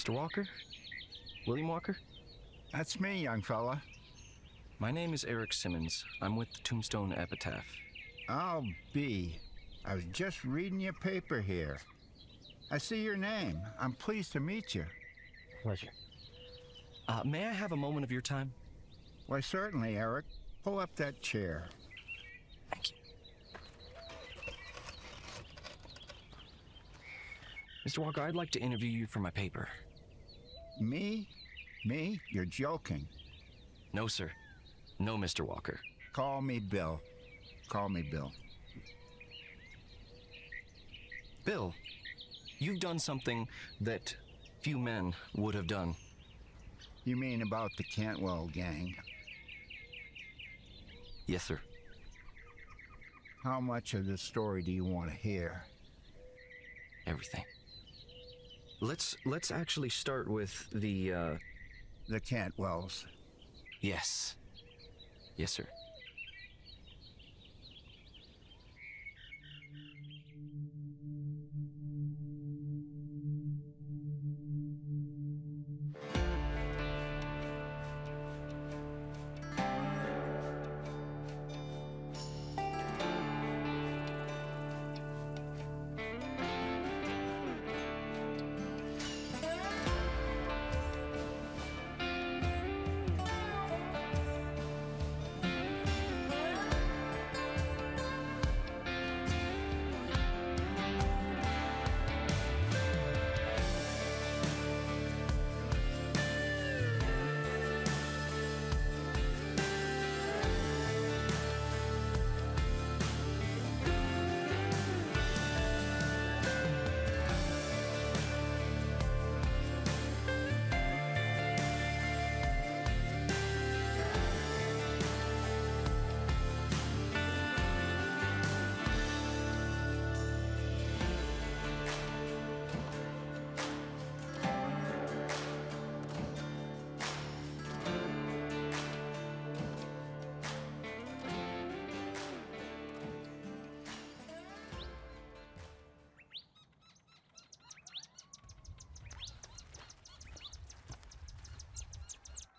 Mr. Walker? William Walker? That's me, young fella. My name is Eric Simmons. I'm with the Tombstone Epitaph. I'll be. I was just reading your paper here. I see your name. I'm pleased to meet you. Pleasure. May I have a moment of your time? Why, certainly, Eric. Pull up that chair. Thank you. Mr. Walker, I'd like to interview you for my paper. Me? Me? You're joking. No, sir. No, Mr. Walker. Call me Bill. Call me Bill. Bill, you've done something that few men would have done. You mean about the Cantwell gang? Yes, sir. How much of this story do you want to hear? Everything. Let's actually start with the Cantwells. Yes. Yes, sir.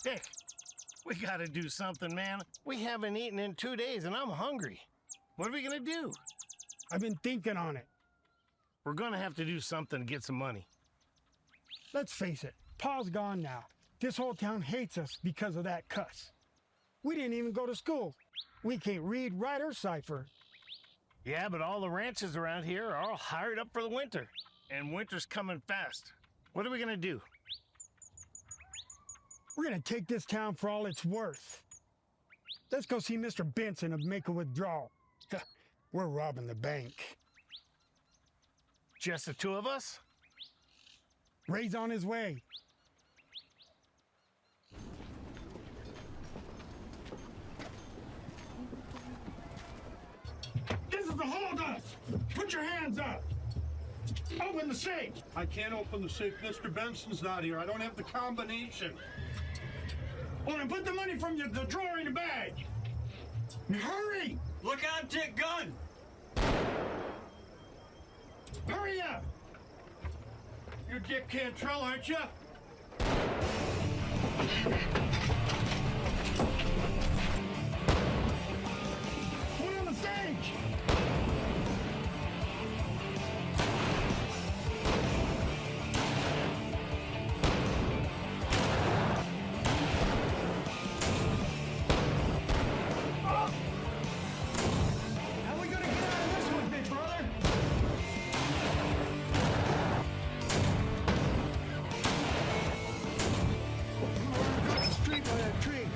Dick, we gotta do something, man. We haven't eaten in 2 days and I'm hungry. What are we gonna do? I've been thinking on it. We're gonna have to do something to get some money. Let's face it, Pa's gone now. This whole town hates us because of that cuss. We didn't even go to school. We can't read, write, or cipher. Yeah, but all the ranches around here are all hired up for the winter. And winter's coming fast. What are we gonna do? We're gonna take this town for all it's worth. Let's go see Mr. Benson and make a withdrawal. We're robbing the bank. Just the two of us? Ray's on his way. This is a holdup! Put your hands up! Open the safe! I can't open the safe. Mr. Benson's not here. I don't have the combination. Well, then put the money from the drawer in the bag. Hurry! Look out, Dick Gun! Hurry up! You're Dick Cantrell, aren't you? Put on the stage! How we gonna get out of this one, big brother? We're across the street by that tree.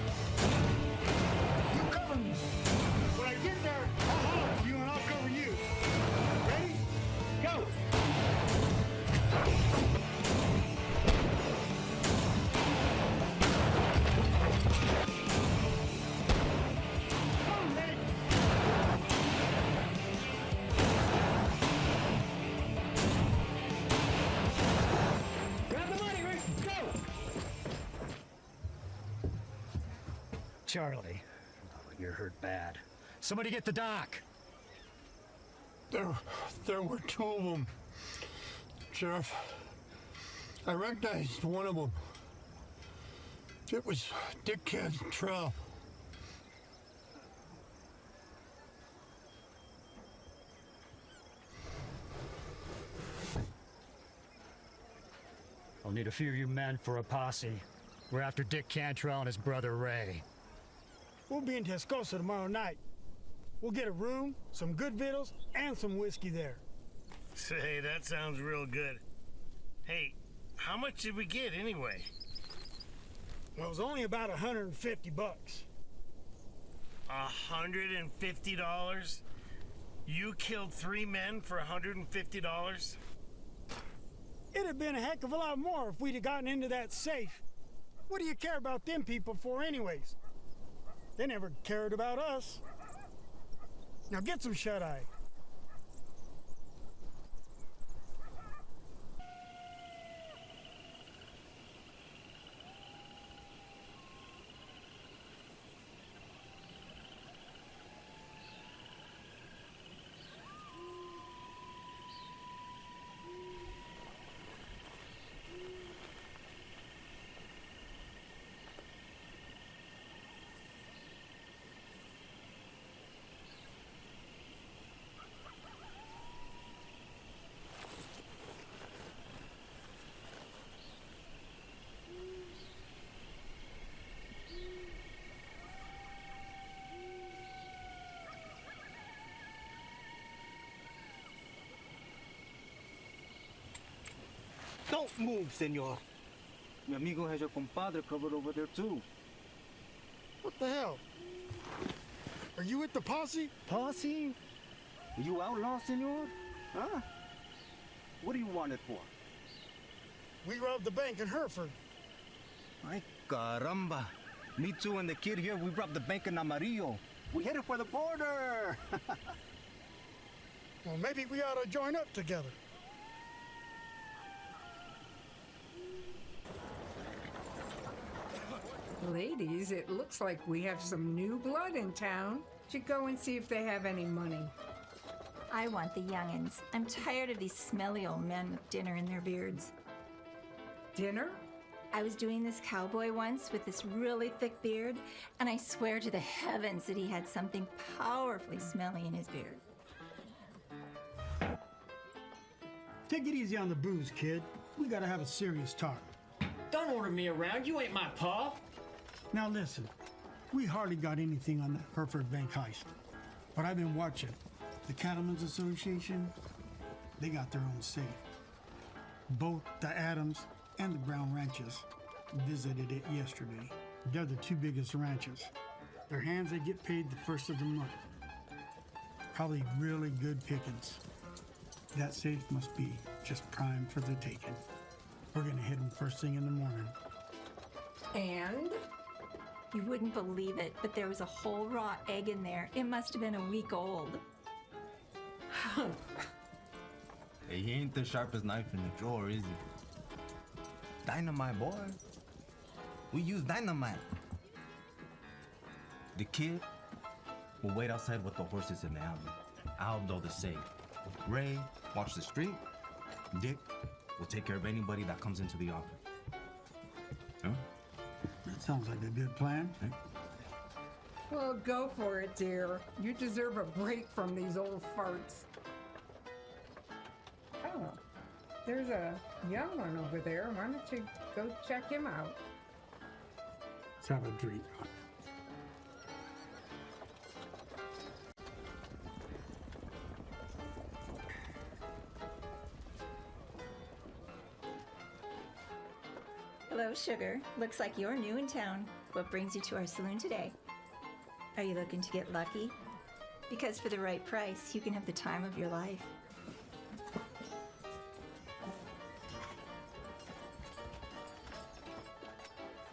You cover me. When I get there, I'll holler at you and I'll cover you. Ready? Go! Come on, Ray. Grab the money, Rick. Go! Charlie, you're hurt bad. Somebody get the doc. There were two of them. Sheriff, I recognized one of them. It was Dick Cantrell. I'll need a few of you men for a posse. We're after Dick Cantrell and his brother Ray. We'll be in Tascosa tomorrow night. We'll get a room, some good victuals, and some whiskey there. Say, that sounds real good. Hey, how much did we get anyway? Well, it was only about $150. $150? You killed 3 men for $150? It'd have been a heck of a lot more if we'd have gotten into that safe. What do you care about them people for anyways? They never cared about us. Now get some shut-eye. Don't move, senor. Mi amigo has your compadre covered over there, too. What the hell? Are you with the posse? Posse? Are you outlaw, senor? Huh? What do you want it for? We robbed the bank in Hereford. Ay, caramba. Me too and the kid here, we robbed the bank in Amarillo. We headed for the border. Well, maybe we ought to join up together. Ladies, it looks like we have some new blood in town. Should go and see if they have any money. I want the young'uns. I'm tired of these smelly old men with dinner in their beards. Dinner? I was doing this cowboy once with this really thick beard, and I swear to the heavens that he had something powerfully smelly in his beard. Take it easy on the booze, kid. We gotta have a serious talk. Don't order me around. You ain't my pa. Now listen, we hardly got anything on that Hereford Bank heist. But I've been watching. The Cattlemen's Association, they got their own safe. Both the Adams and the Brown ranches visited it yesterday. They're the 2 biggest ranches. Their hands, they get paid the first of the month. Probably really good pickings. That safe must be just prime for the taking. We're gonna hit them first thing in the morning. And? You wouldn't believe it, but there was a whole raw egg in there. It must have been a week old. Hey, he ain't the sharpest knife in the drawer, is he? Dynamite, boy. We use dynamite. The kid will wait outside with the horses in the alley. I'll know the safe. Ray, watch the street. Dick will take care of anybody that comes into the office. Huh? That sounds like a good plan. Well, go for it, dear. You deserve a break from these old farts. Oh, there's a young one over there. Why don't you go check him out? Let's have a drink. Hello, sugar. Looks like you're new in town. What brings you to our saloon today? Are you looking to get lucky? Because for the right price, you can have the time of your life.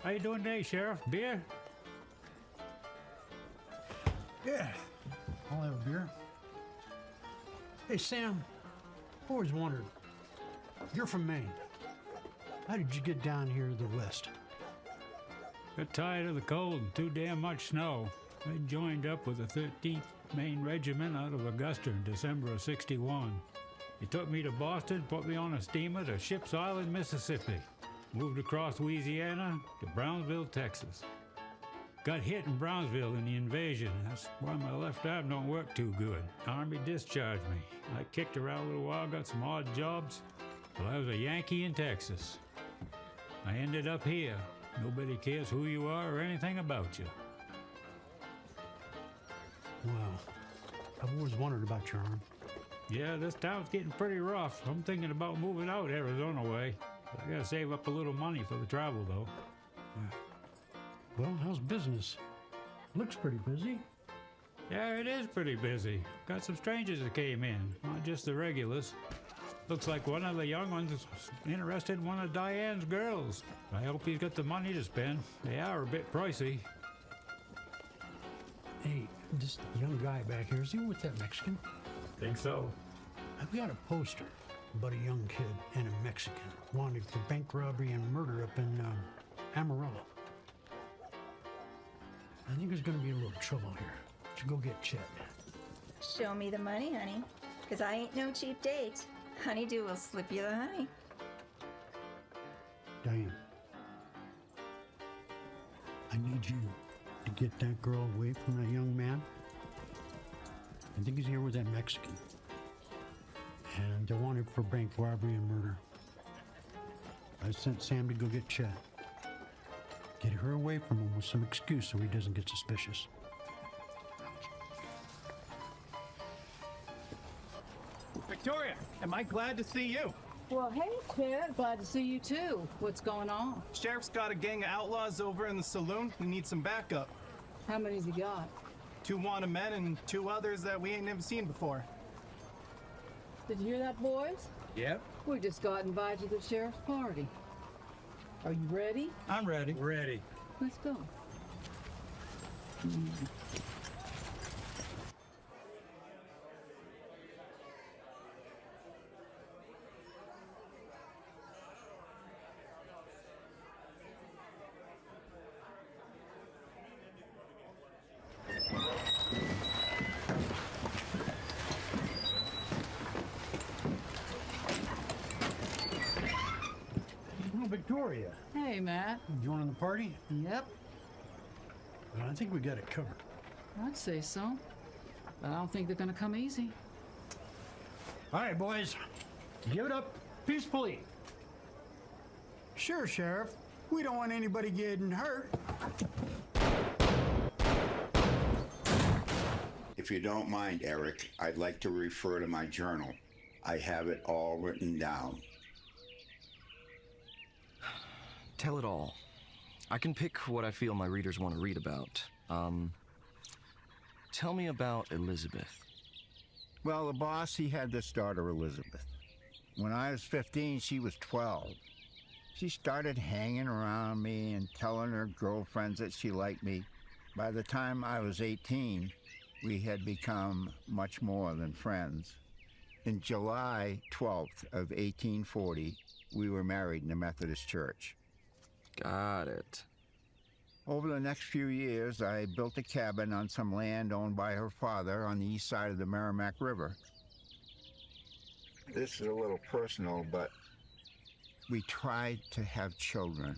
How you doing today, Sheriff? Beer? Yeah, I'll have a beer. Hey, Sam, I've always wondered, you're from Maine. How did you get down here to the west? Got tired of the cold and too damn much snow. I joined up with the 13th Maine Regiment out of Augusta in December of '61. He took me to Boston, put me on a steamer to Ship's Island, Mississippi. Moved across Louisiana to Brownsville, Texas. Got hit in Brownsville in the invasion. That's why my left arm don't work too good. Army discharged me. I kicked around a little while, got some odd jobs, but I was a Yankee in Texas. I ended up here. Nobody cares who you are or anything about you. Wow. I've always wondered about your arm. Yeah, this town's getting pretty rough. I'm thinking about moving out Arizona way. I gotta save up a little money for the travel, though. Well, how's business? Looks pretty busy. Yeah, it is pretty busy. Got some strangers that came in, not just the regulars. Looks like one of the young ones is interested in one of Diane's girls. I hope he's got the money to spend. They are a bit pricey. Hey, this young guy back here, is he with that Mexican? Think so. I've got a poster about a young kid and a Mexican wanted for bank robbery and murder up in Amarillo. I think there's gonna be a little trouble here. Should go get Chet. Show me the money, honey, because I ain't no cheap date. Honeydew will slip you the honey. Diane, I need you to get that girl away from that young man. I think he's here with that Mexican. And they're wanted for bank robbery and murder. I sent Sam to go get Chet. Get her away from him with some excuse so he doesn't get suspicious. Victoria, am I glad to see you? Well, hey, Chet. Glad to see you, too. What's going on? Sheriff's got a gang of outlaws over in the saloon. We need some backup. How many's he got? 2 wanted men and 2 others that we ain't never seen before. Did you hear that, boys? Yep. We just got invited to the sheriff's party. Are you ready? I'm ready. Ready. Let's go. Victoria. Hey, Matt. You joining the party? Yep. Well, I think we got it covered. I'd say so. But I don't think they're gonna come easy. All right, boys. Give it up peacefully. Sure, Sheriff. We don't want anybody getting hurt. If you don't mind, Eric, I'd like to refer to my journal. I have it all written down. Tell it all. I can pick what I feel my readers want to read about. Tell me about Elizabeth. Well, the boss, he had this daughter, Elizabeth. When I was 15, she was 12. She started hanging around me and telling her girlfriends that she liked me. By the time I was 18, we had become much more than friends. In July 12th of 1840, we were married in the Methodist Church. Got it. Over the next few years, I built a cabin on some land owned by her father on the east side of the Merrimack River. This is a little personal, but we tried to have children,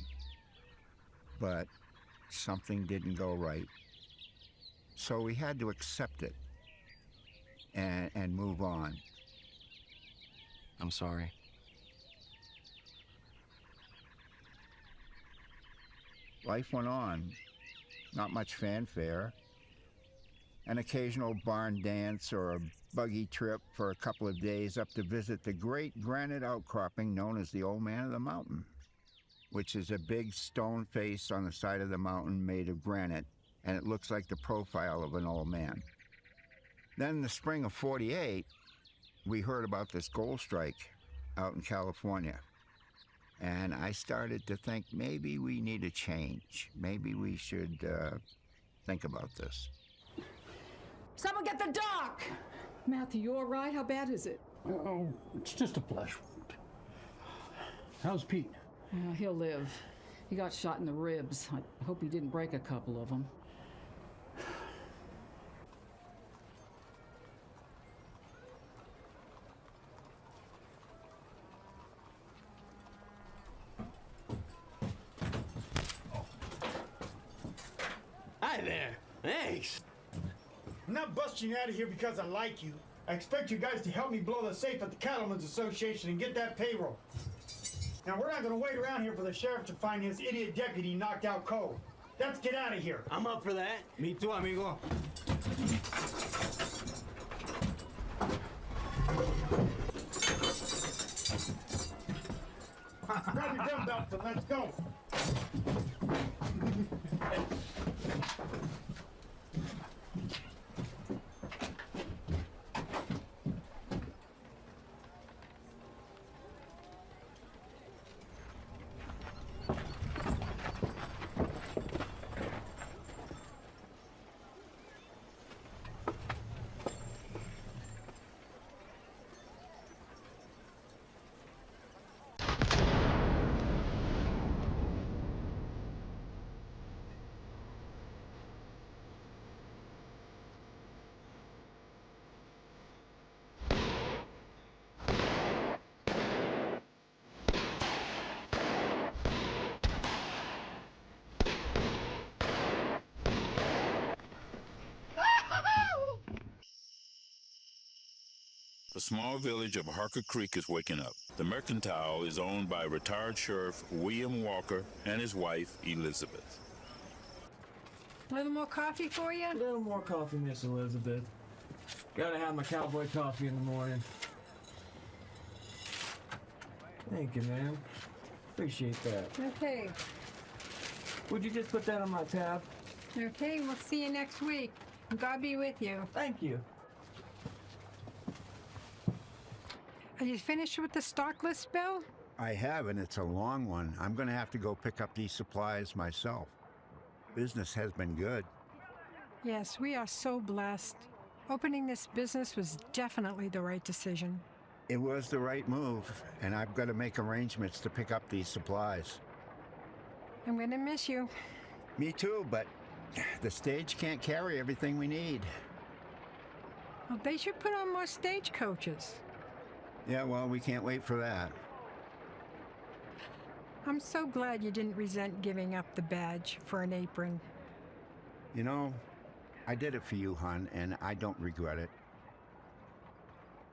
but something didn't go right. So we had to accept it and move on. I'm sorry. Life went on. Not much fanfare. An occasional barn dance or a buggy trip for a couple of days up to visit the great granite outcropping known as the Old Man of the Mountain, which is a big stone face on the side of the mountain made of granite, and it looks like the profile of an old man. Then in the spring of '48, we heard about this gold strike out in California. And I started to think maybe we need a change. Maybe we should think about this. Someone get the doc! Matthew, you all right? How bad is it? Oh, it's just a flesh wound. How's Pete? He'll live. He got shot in the ribs. I hope he didn't break a couple of them. there. Thanks. I'm not busting you out of here because I like you. I expect you guys to help me blow the safe at the Cattlemen's Association and get that payroll. Now, we're not going to wait around here for the sheriff to find his idiot deputy knocked out cold. Let's get out of here. I'm up for that. Me too, amigo. Grab your dumbbells and let's go. The small village of Harker Creek is waking up. The Mercantile is owned by retired Sheriff William Walker and his wife, Elizabeth. A little more coffee for you? A little more coffee, Miss Elizabeth. Gotta have my cowboy coffee in the morning. Thank you, ma'am. Appreciate that. Okay. Would you just put that on my tab? Okay, we'll see you next week. God be with you. Thank you. Are you finished with the stock list, Bill? I have, and it's a long one. I'm going to have to go pick up these supplies myself. Business has been good. Yes, we are so blessed. Opening this business was definitely the right decision. It was the right move, and I've got to make arrangements to pick up these supplies. I'm going to miss you. Me too, but the stage can't carry everything we need. Well, they should put on more stagecoaches. Yeah, well, we can't wait for that. I'm so glad you didn't resent giving up the badge for an apron. You know, I did it for you, hon, and I don't regret it.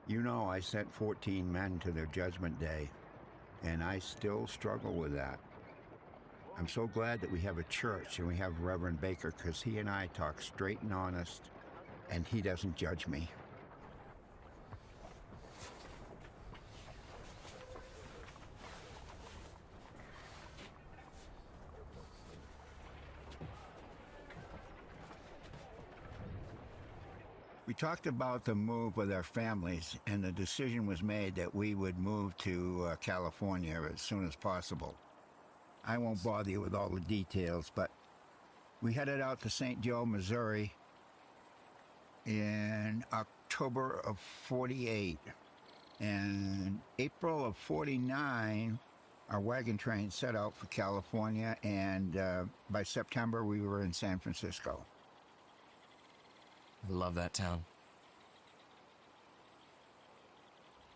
You know I sent 14 men to their judgment day, and I still struggle with that. I'm so glad that we have a church and we have Reverend Baker, because he and I talk straight and honest, and he doesn't judge me. We talked about the move with our families, and the decision was made that we would move to California as soon as possible. I won't bother you with all the details, but we headed out to St. Joe, Missouri in October of 48. And April of 49, our wagon train set out for California, and by September we were in San Francisco. I love that town.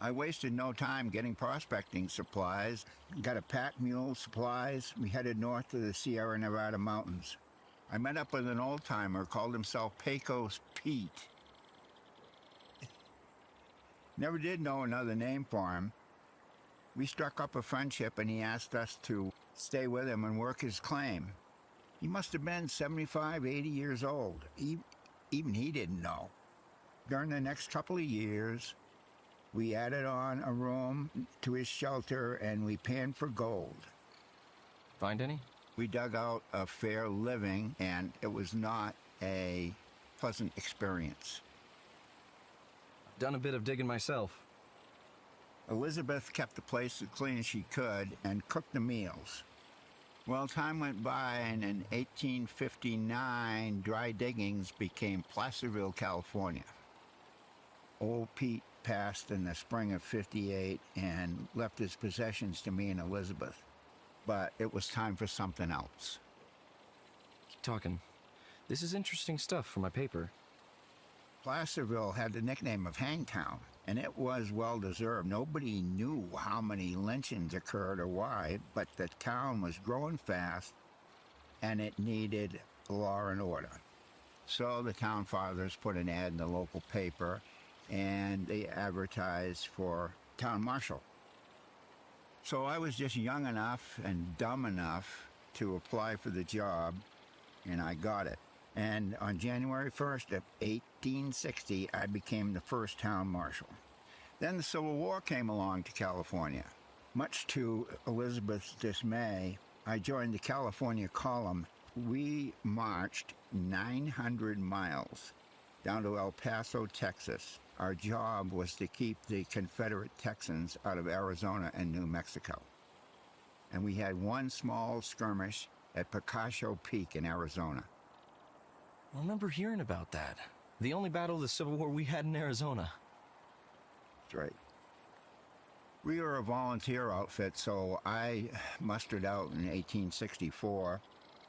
I wasted no time getting prospecting supplies. Got a pack mule, supplies. We headed north to the Sierra Nevada mountains. I met up with an old-timer, called himself Pecos Pete. Never did know another name for him. We struck up a friendship, and he asked us to stay with him and work his claim. He must have been 75, 80 years old. Even he didn't know. During the next couple of years, we added on a room to his shelter, and we panned for gold. Find any? We dug out a fair living, and it was not a pleasant experience. Done a bit of digging myself. Elizabeth kept the place as clean as she could and cooked the meals. Well, time went by, and in 1859, dry diggings became Placerville, California. Old Pete passed in the spring of 58 and left his possessions to me and Elizabeth. But it was time for something else. Keep talking. This is interesting stuff for my paper. Placerville had the nickname of Hangtown, and it was well-deserved. Nobody knew how many lynchings occurred or why, but the town was growing fast, and it needed law and order. So the town fathers put an ad in the local paper, and they advertised for town marshal. So I was just young enough and dumb enough to apply for the job, and I got it. And on January 1st of 1860, I became the first town marshal. Then the Civil War came along to California. Much to Elizabeth's dismay, I joined the California column. We marched 900 miles down to El Paso, Texas. Our job was to keep the Confederate Texans out of Arizona and New Mexico. And we had one small skirmish at Picacho Peak in Arizona. I remember hearing about that. The only battle of the Civil War we had in Arizona. That's right. We were a volunteer outfit, so I mustered out in 1864.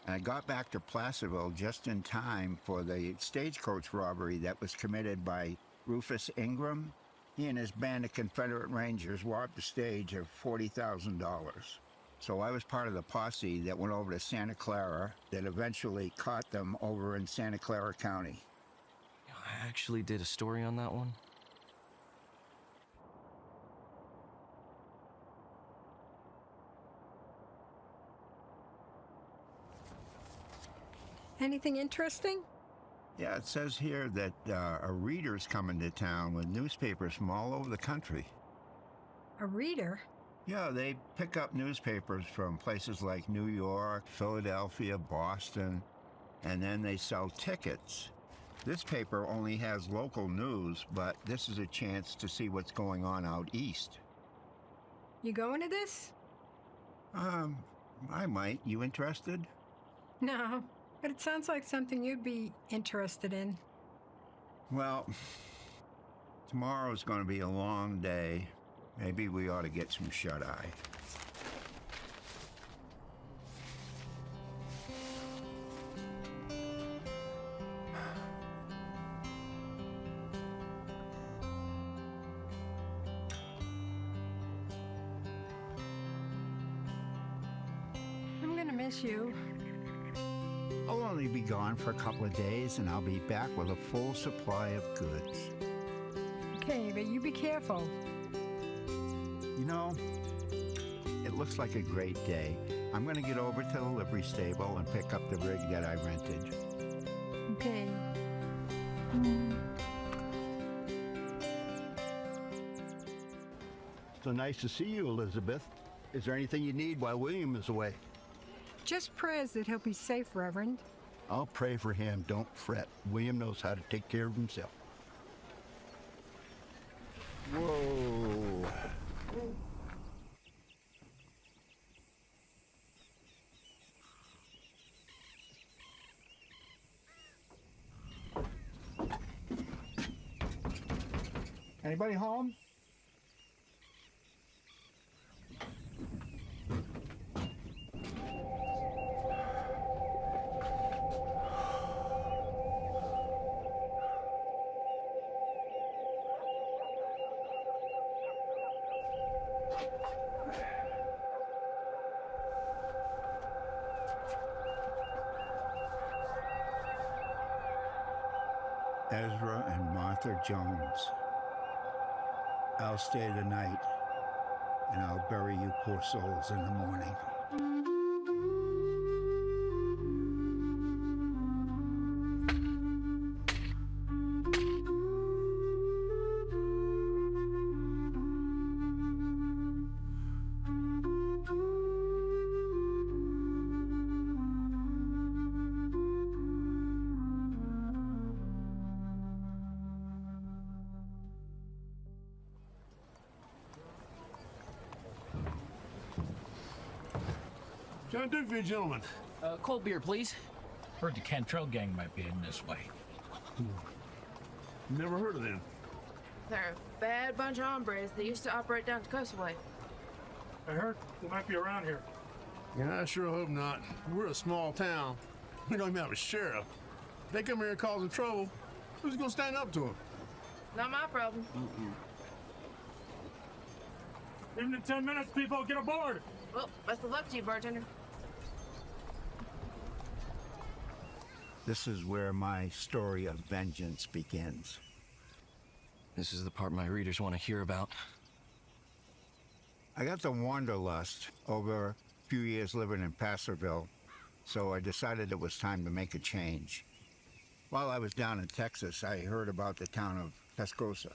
And I got back to Placerville just in time for the stagecoach robbery that was committed by Rufus Ingram. He and his band of Confederate Rangers robbed the stage of $40,000. So I was part of the posse that went over to Santa Clara that eventually caught them over in Santa Clara County. I actually did a story on that one. Anything interesting? Yeah, it says here that a reader's coming to town with newspapers from all over the country. A reader? Yeah, they pick up newspapers from places like New York, Philadelphia, Boston, and then they sell tickets. This paper only has local news, but this is a chance to see what's going on out east. You going to this? I might. You interested? No, but it sounds like something you'd be interested in. Well, tomorrow's going to be a long day. Maybe we ought to get some shut-eye. I'm gonna miss you. I'll only be gone for a couple of days, and I'll be back with a full supply of goods. Okay, but you be careful. You know, it looks like a great day. I'm going to get over to the livery stable and pick up the rig that I rented. Okay. So nice to see you, Elizabeth. Is there anything you need while William is away? Just prayers that he'll be safe, Reverend. I'll pray for him. Don't fret. William knows how to take care of himself. Whoa. Anybody home? Ezra and Martha Jones. I'll stay the night, and I'll bury you poor souls in the morning. Can I do for you, gentlemen? Cold beer, please. Heard the Cantrell gang might be heading this way. Never heard of them. They're a bad bunch of hombres. They used to operate down to Coastway. I heard they might be around here. Yeah, I sure hope not. We're a small town. We don't even have a sheriff. If they come here causing trouble, who's gonna stand up to them? Not my problem. Even in 10 minutes, people, get aboard! Well, best of luck to you, bartender. This is where my story of vengeance begins. This is the part my readers want to hear about. I got the wanderlust over a few years living in Placerville, so I decided it was time to make a change. While I was down in Texas, I heard about the town of Tascosa.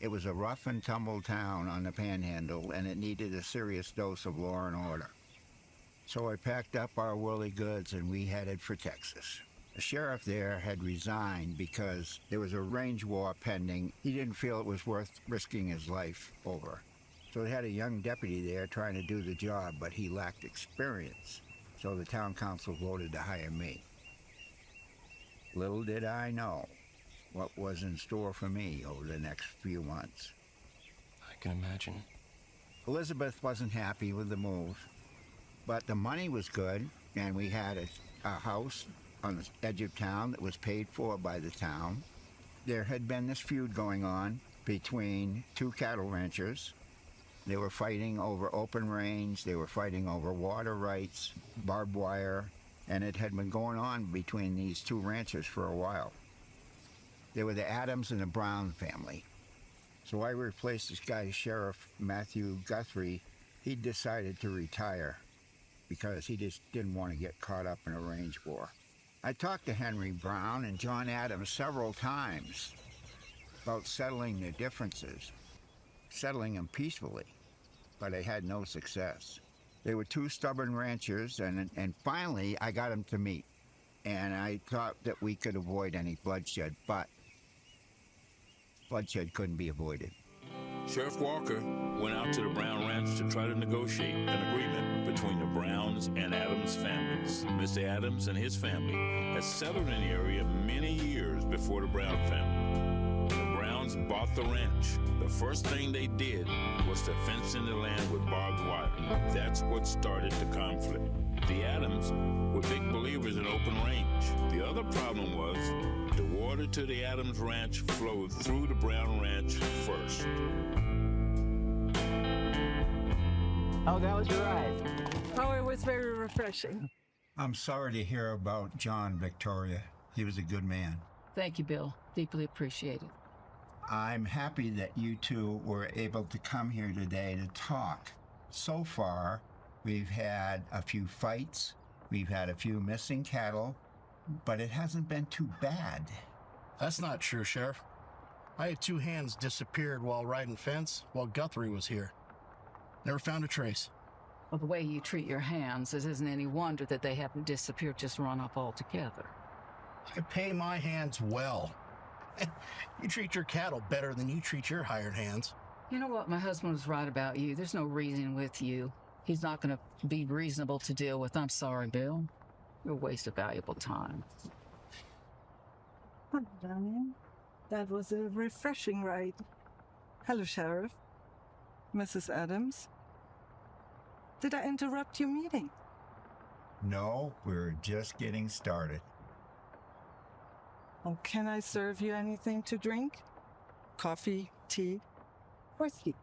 It was a rough and tumble town on the Panhandle, and it needed a serious dose of law and order. So I packed up our worldly goods and we headed for Texas. The sheriff there had resigned because there was a range war pending. He didn't feel it was worth risking his life over. So they had a young deputy there trying to do the job, but he lacked experience. So the town council voted to hire me. Little did I know what was in store for me over the next few months. I can imagine. Elizabeth wasn't happy with the move, but the money was good, and we had a house on the edge of town that was paid for by the town. There had been this feud going on between two cattle ranchers. They were fighting over open range, they were fighting over water rights, barbed wire, and it had been going on between these two ranchers for a while. They were the Adams and the Brown family. So I replaced this guy, Sheriff Matthew Guthrie. He decided to retire because he just didn't want to get caught up in a range war. I talked to Henry Brown and John Adams several times about settling their differences, settling them peacefully, but I had no success. They were two stubborn ranchers, and finally I got them to meet. And I thought that we could avoid any bloodshed, but bloodshed couldn't be avoided. Sheriff Walker went out to the Brown Ranch to try to negotiate an agreement between the Browns and Adams families. Mr. Adams and his family had settled in the area many years before the Brown family. When the Browns bought the ranch, the first thing they did was to fence in the land with barbed wire. That's what started the conflict. The Adams were big believers in open range. The other problem was the water to the Adams Ranch flowed through the Brown Ranch first. Oh, that was your ride. Oh, it was very refreshing. I'm sorry to hear about John, Victoria. He was a good man. Thank you, Bill. Deeply appreciated. I'm happy that you two were able to come here today to talk. So far, we've had a few fights, we've had a few missing cattle, but it hasn't been too bad. That's not true, Sheriff. I had two hands disappeared while riding fence while Guthrie was here. Never found a trace. Well, the way you treat your hands, it isn't any wonder that they haven't disappeared, just run off altogether. I pay my hands well. You treat your cattle better than you treat your hired hands. You know what? My husband was right about you. There's no reason with you. He's not going to be reasonable to deal with. I'm sorry, Bill. You're a waste of valuable time. Hi, Daniel. That was a refreshing ride. Hello, Sheriff. Mrs. Adams. Did I interrupt your meeting? No, we're just getting started. Oh, can I serve you anything to drink? Coffee, tea, or tea?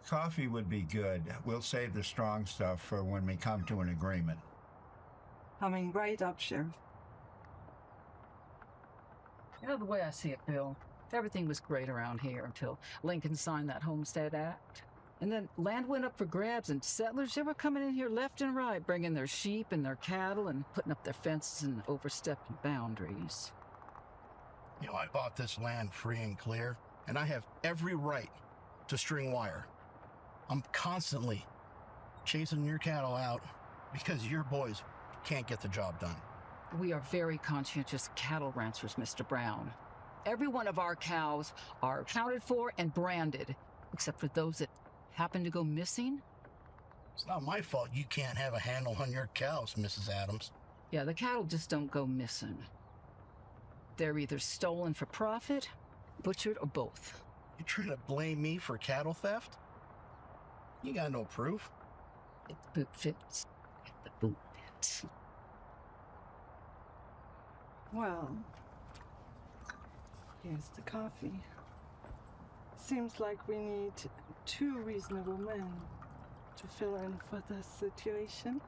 Coffee would be good. We'll save the strong stuff for when we come to an agreement. Coming right up, Sheriff. You know, the way I see it, Bill, everything was great around here until Lincoln signed that Homestead Act. And then land went up for grabs, and settlers, they were coming in here left and right, bringing their sheep and their cattle and putting up their fences and overstepping boundaries. You know, I bought this land free and clear, and I have every right to string wire. I'm constantly chasing your cattle out because your boys can't get the job done. We are very conscientious cattle ranchers, Mr. Brown. Every one of our cows are accounted for and branded, except for those that happen to go missing. It's not my fault you can't have a handle on your cows, Mrs. Adams. Yeah, the cattle just don't go missing. They're either stolen for profit, butchered, or both. You trying to blame me for cattle theft? You got no proof. If the boot fits, if the boot fits. Well, here's the coffee. Seems like we need two reasonable men to fill in for the situation.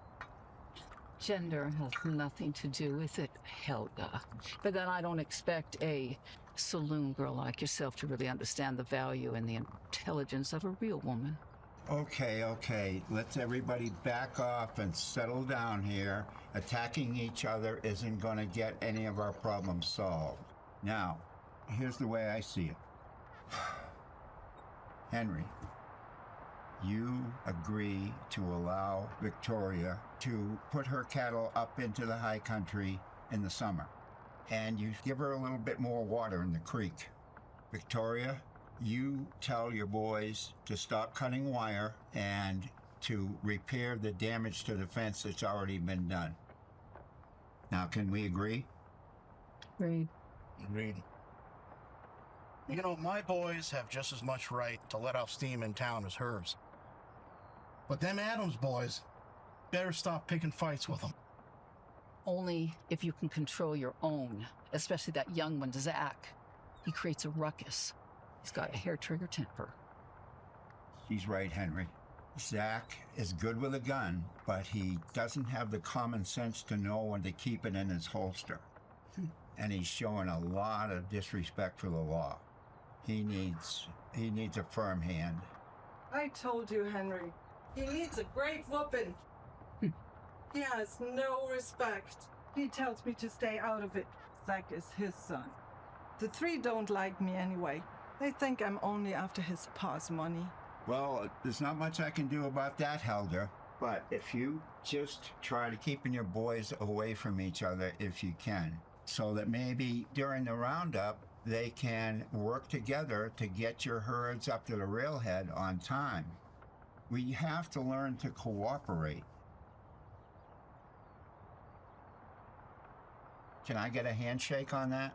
Gender has nothing to do with it, Helga. But then I don't expect a saloon girl like yourself to really understand the value and the intelligence of a real woman. Okay. Let's everybody back off and settle down here. Attacking each other isn't going to get any of our problems solved. Now, here's the way I see it. Henry, you agree to allow Victoria to put her cattle up into the high country in the summer. And you give her a little bit more water in the creek. Victoria, you tell your boys to stop cutting wire and to repair the damage to the fence that's already been done. Now, can we agree? Agreed. Agreed. You know, my boys have just as much right to let off steam in town as hers. But them Adams boys better stop picking fights with them. Only if you can control your own, especially that young one, Zach. He creates a ruckus. He's got a hair-trigger temper. She's right, Henry. Zach is good with a gun, but he doesn't have the common sense to know when to keep it in his holster. And he's showing a lot of disrespect for the law. He needs a firm hand. I told you, Henry. He needs a great whooping. He has no respect. He tells me to stay out of it. Zach is his son. The three don't like me anyway. They think I'm only after his pa's money. Well, there's not much I can do about that, Helga. But if you just try to keeping your boys away from each other if you can, so that maybe during the roundup, they can work together to get your herds up to the railhead on time. We have to learn to cooperate. Can I get a handshake on that?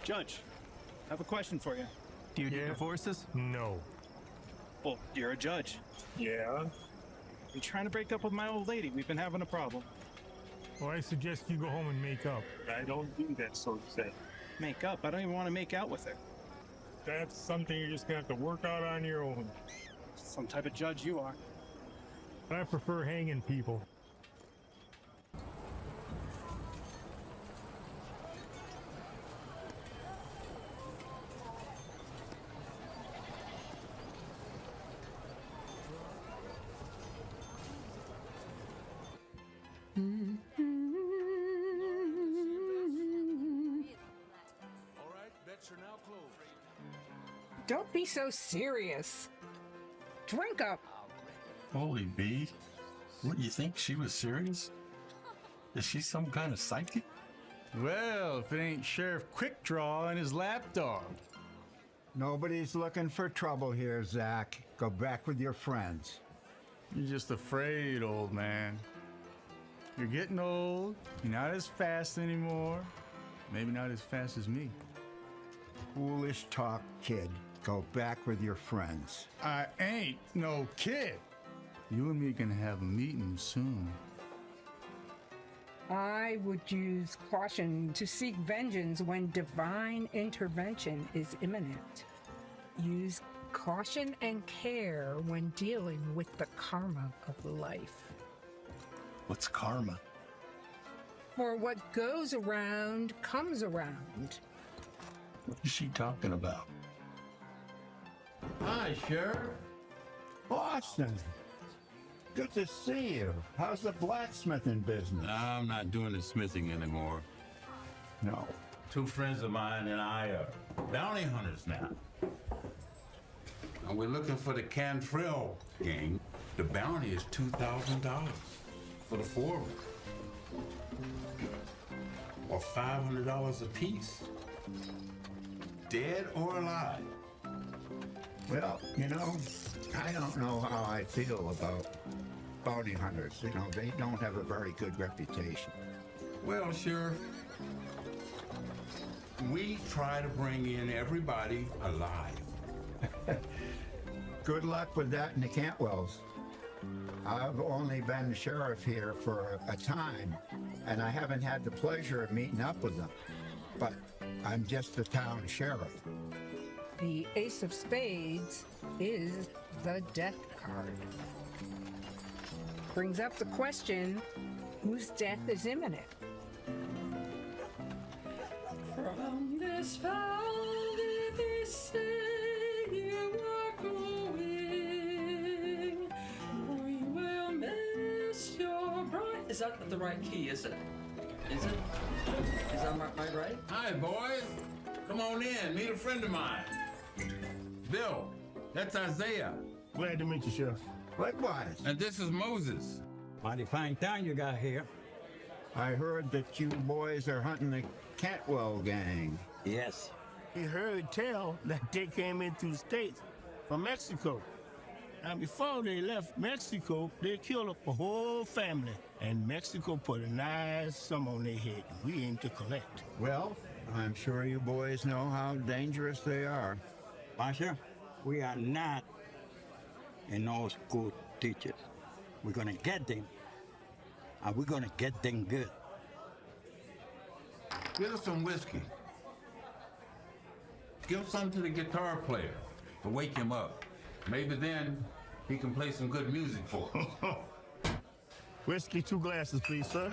Judge, I have a question for you. Do you do divorces? No. Well, you're a judge. Yeah? I'm trying to break up with my old lady. We've been having a problem. Well, I suggest you go home and make up. I don't do that, so to say. Make up? I don't even want to make out with her. That's something you're just gonna have to work out on your own. Some type of judge you are. I prefer hanging people. Don't be so serious. Drink up. Holy bee. What, you think she was serious? Is she some kind of psychic? Well, if it ain't Sheriff Quickdraw and his lapdog. Nobody's looking for trouble here, Zach. Go back with your friends. You're just afraid, old man. You're getting old. You're not as fast anymore. Maybe not as fast as me. Foolish talk, kid. Go back with your friends. I ain't no kid. You and me gonna have a meeting soon. I would use caution to seek vengeance when divine intervention is imminent. Use caution and care when dealing with the karma of life. What's karma? For what goes around comes around. What is she talking about? Hi, Sheriff. Boston. Good to see you. How's the blacksmithing business? I'm not doing the smithing anymore. No. Two friends of mine and I are bounty hunters now. And we're looking for the Cantrell gang. The bounty is $2,000 for the four of them. Or $500 apiece. Dead or alive. Well, you know, I don't know how I feel about bounty hunters. You know, they don't have a very good reputation. Well, Sheriff, we try to bring in everybody alive. Good luck with that in the Cantwells. I've only been sheriff here for a time, and I haven't had the pleasure of meeting up with them. But I'm just the town sheriff. The Ace of Spades is the death card. Brings up the question, whose death is imminent? From this valley they say you are going. We will miss your bride. Is that the right key, is it? Is it? Is that right? Hi, boys. Come on in. Meet a friend of mine. Bill, that's Isaiah. Glad to meet you, Sheriff. Likewise. And this is Moses. Mighty fine town you got here. I heard that you boys are hunting the Cantwell gang. Yes. He heard tell that they came in through the States from Mexico. Now, before they left Mexico, they killed up a whole family. And Mexico put a nice sum on their head. We aim to collect. Well, I'm sure you boys know how dangerous they are. Pasha, we are not in no school teachers. We're gonna get them, and we're gonna get them good. Get us some whiskey. Give some to the guitar player to wake him up. Maybe then he can play some good music for us. Whiskey, 2 glasses, please, sir.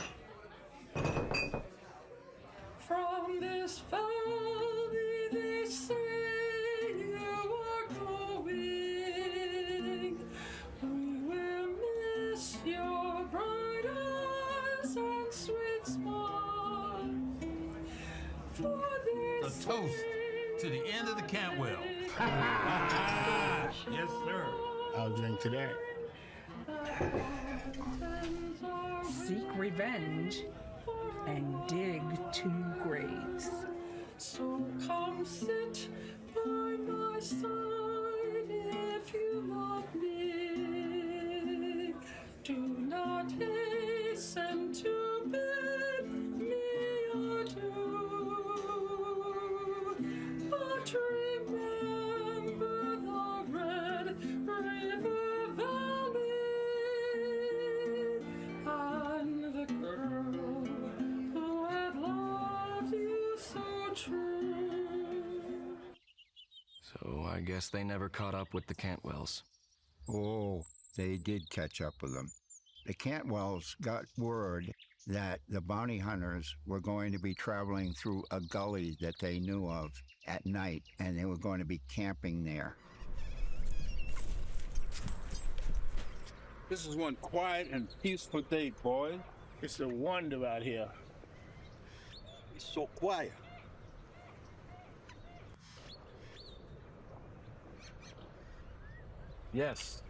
From this valley they say you are going. We will miss your bright eyes and sweet smile. For A this toast to the end of the Cantwell. Yes, sir. I'll drink to that. Seek revenge and dig 2 graves. So come sit by my side if you love me. Do not hasten to bid me adieu, but remember the Red River Valley and the girl who had loved you so true. So I guess they never caught up with the Cantwells. Oh, they did catch up with them. The Cantwells got word that the bounty hunters were going to be traveling through a gully that they knew of at night, and they were going to be camping there. This is one quiet and peaceful day, boys. It's a wonder out here. It's so quiet. Yes.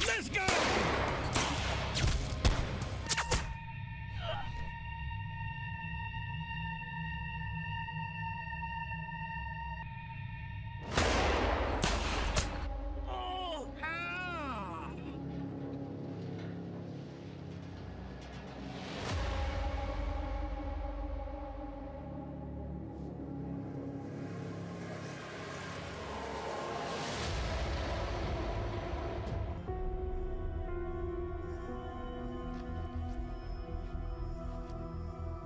Let's go!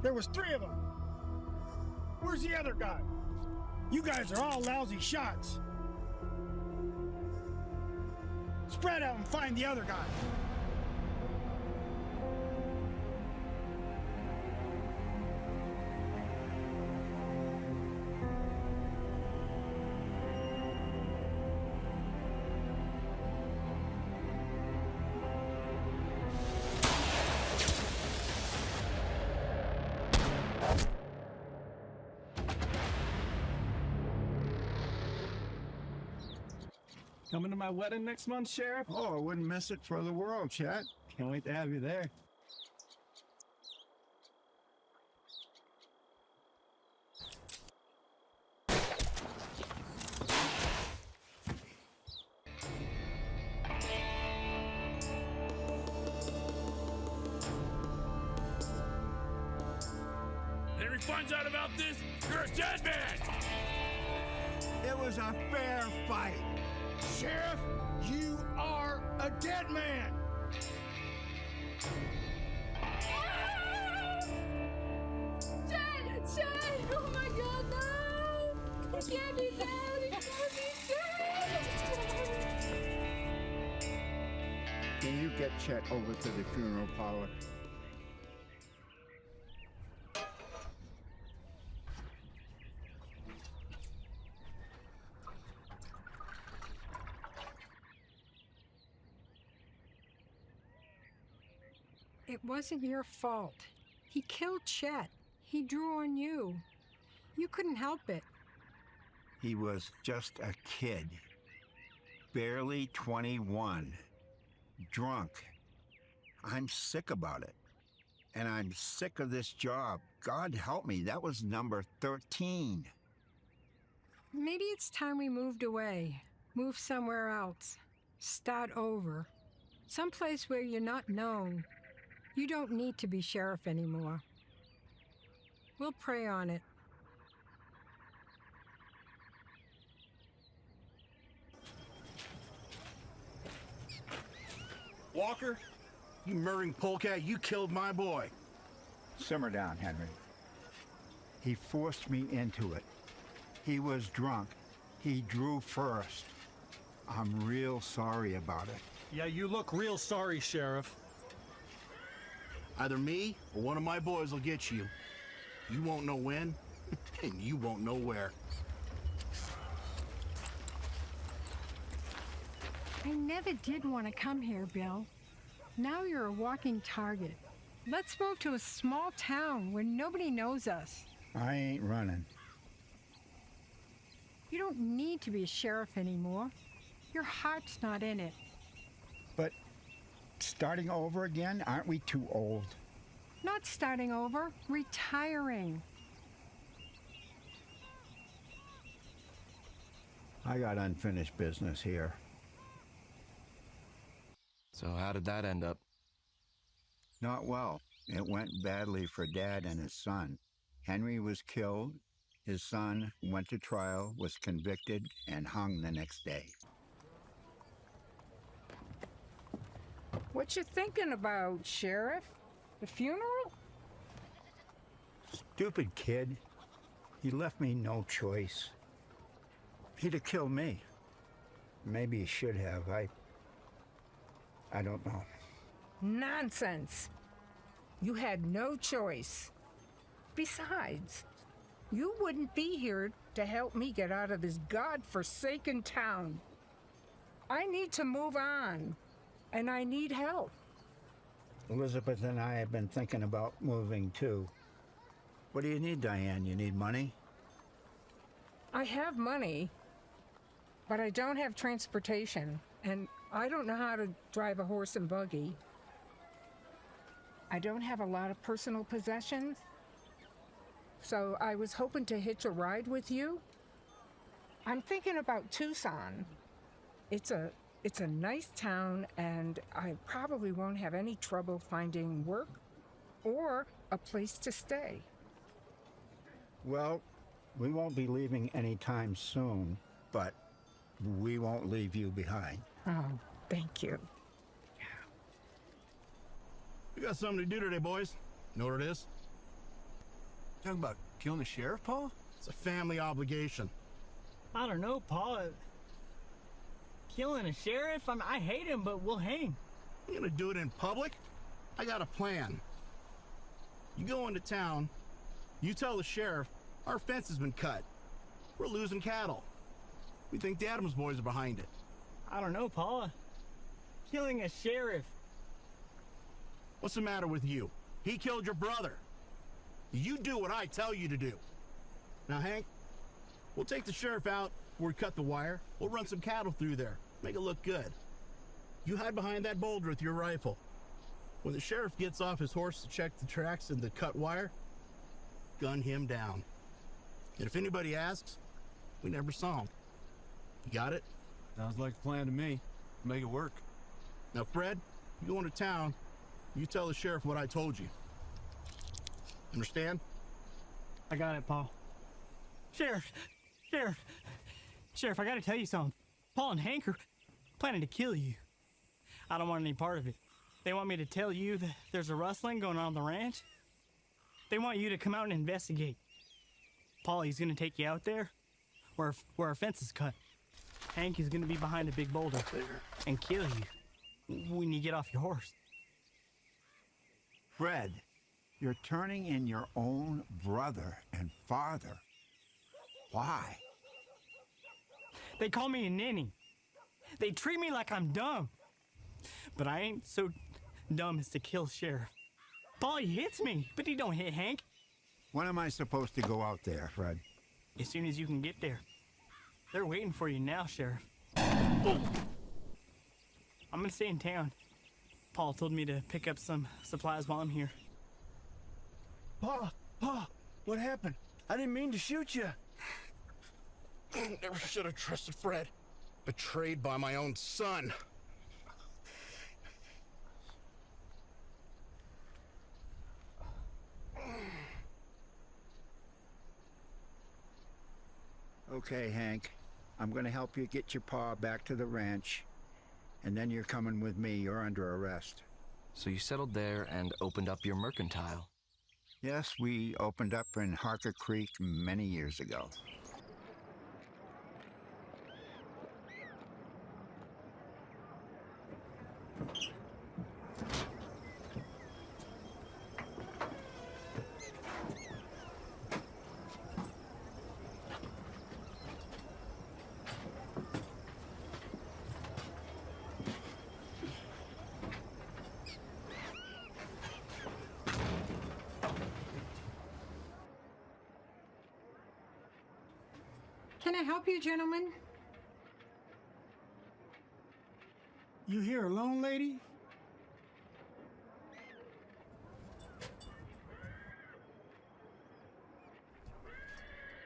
There was 3 of them. Where's the other guy? You guys are all lousy shots. Spread out and find the other guy. Coming to my wedding next month, Sheriff? Oh, I wouldn't miss it for the world, Chet. Can't wait to have you there. Henry finds out about this, you're a dead man! It was a fair fight. Sheriff, you are a dead man. Chad! Chad! Oh my God, no! He can't be dead! He can't be dead! Can you get Chet over to the funeral parlor? It wasn't your fault. He killed Chet. He drew on you. You couldn't help it. He was just a kid. Barely 21. Drunk. I'm sick about it. And I'm sick of this job. God help me, that was number 13. Maybe it's time we moved away. Move somewhere else. Start over. Someplace where you're not known. You don't need to be sheriff anymore. We'll pray on it. Walker, you murdering polecat, you killed my boy. Simmer down, Henry. He forced me into it. He was drunk. He drew first. I'm real sorry about it. Yeah, you look real sorry, Sheriff. Either me or one of my boys will get you. You won't know when, and you won't know where. I never did want to come here, Bill. Now you're a walking target. Let's move to a small town where nobody knows us. I ain't running. You don't need to be a sheriff anymore. Your heart's not in it. But starting over again, aren't we too old? Not starting over, retiring. I got unfinished business here. So how did that end up? Not well. It went badly for Dad and his son. Henry was killed. His son went to trial, was convicted, and hung the next day. What you thinking about, Sheriff? The funeral? Stupid kid. He left me no choice. He'd have killed me. Maybe he should have. I don't know. Nonsense. You had no choice. Besides, you wouldn't be here to help me get out of this God-forsaken town. I need to move on, and I need help. Elizabeth and I have been thinking about moving too. What do you need, Diane? You need money? I have money, but I don't have transportation, and I don't know how to drive a horse and buggy. I don't have a lot of personal possessions, so I was hoping to hitch a ride with you. I'm thinking about Tucson. It's a nice town, and I probably won't have any trouble finding work or a place to stay. Well, we won't be leaving anytime soon, but we won't leave you behind. Oh, thank you. We got something to do today, boys. Know what it is? Talking about killing the sheriff, Paul? It's a family obligation. I don't know, Paul. Killing a sheriff? I hate him, but we'll hang. You gonna do it in public? I got a plan. You go into town, you tell the sheriff our fence has been cut. We're losing cattle. We think the Adams boys are behind it. I don't know, Paul. Killing a sheriff. What's the matter with you? He killed your brother. You do what I tell you to do. Now, Hank, we'll take the sheriff out where we cut the wire. We'll run some cattle through there. Make it look good. You hide behind that boulder with your rifle. When the sheriff gets off his horse to check the tracks and the cut wire, gun him down. And if anybody asks, we never saw him. You got it? Sounds like a plan to me. Make it work. Now, Fred, you go into town, you tell the sheriff what I told you. Understand? I got it, Paul. Sheriff, I gotta tell you something. Paul and Hank are planning to kill you. I don't want any part of it. They want me to tell you that there's a rustling going on the ranch. They want you to come out and investigate. Paul, he's gonna take you out there where our fence is cut. Hank is gonna be behind a big boulder and kill you when you get off your horse. Fred, you're turning in your own brother and father. Why? They call me a ninny. They treat me like I'm dumb. But I ain't so dumb as to kill Sheriff. Paul, he hits me, but he don't hit Hank. When am I supposed to go out there, Fred? As soon as you can get there. They're waiting for you now, Sheriff. Oh. I'm gonna stay in town. Paul told me to pick up some supplies while I'm here. Pa, what happened? I didn't mean to shoot you. Never should have trusted Fred. Betrayed by my own son. Okay, Hank. I'm going to help you get your pa back to the ranch. And then you're coming with me. You're under arrest. So you settled there and opened up your mercantile. Yes, we opened up in Harker Creek many years ago. Can I help you, gentlemen? You here alone, lady?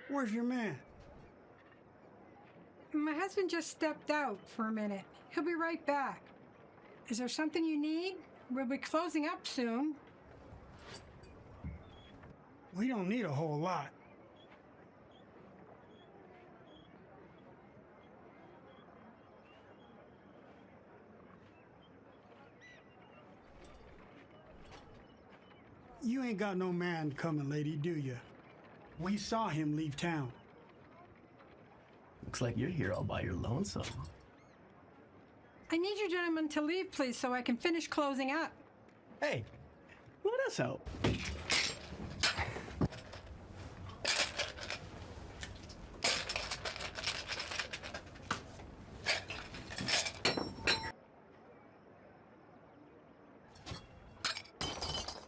Where's your man? My husband just stepped out for a minute. He'll be right back. Is there something you need? We'll be closing up soon. We don't need a whole lot. You ain't got no man coming, lady, do you? We saw him leave town. Looks like you're here all by your lonesome. I need you gentlemen to leave, please, so I can finish closing up. Hey, let us help.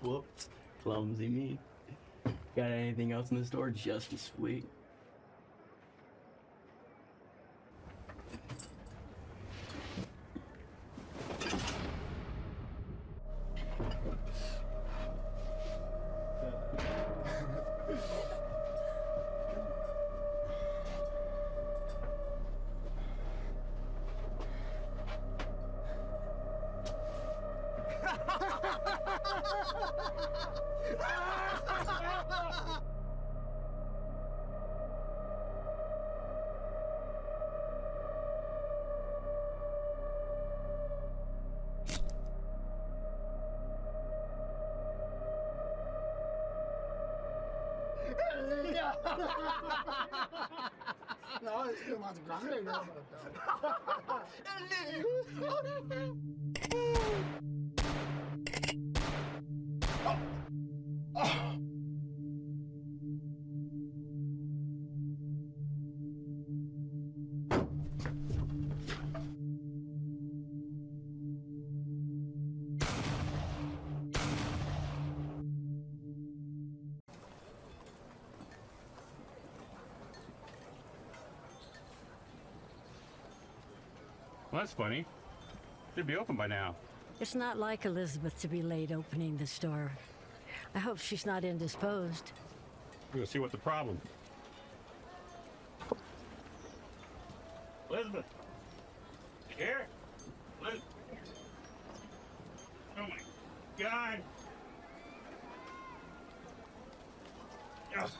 Whoops, clumsy me. Got anything else in the store just as sweet? No, es que más grande, no. Well, that's funny. Should be open by now. It's not like Elizabeth to be late opening the store. I hope she's not indisposed. We're gonna see what the problem. Elizabeth, you here? Liz. Oh my God! Yes.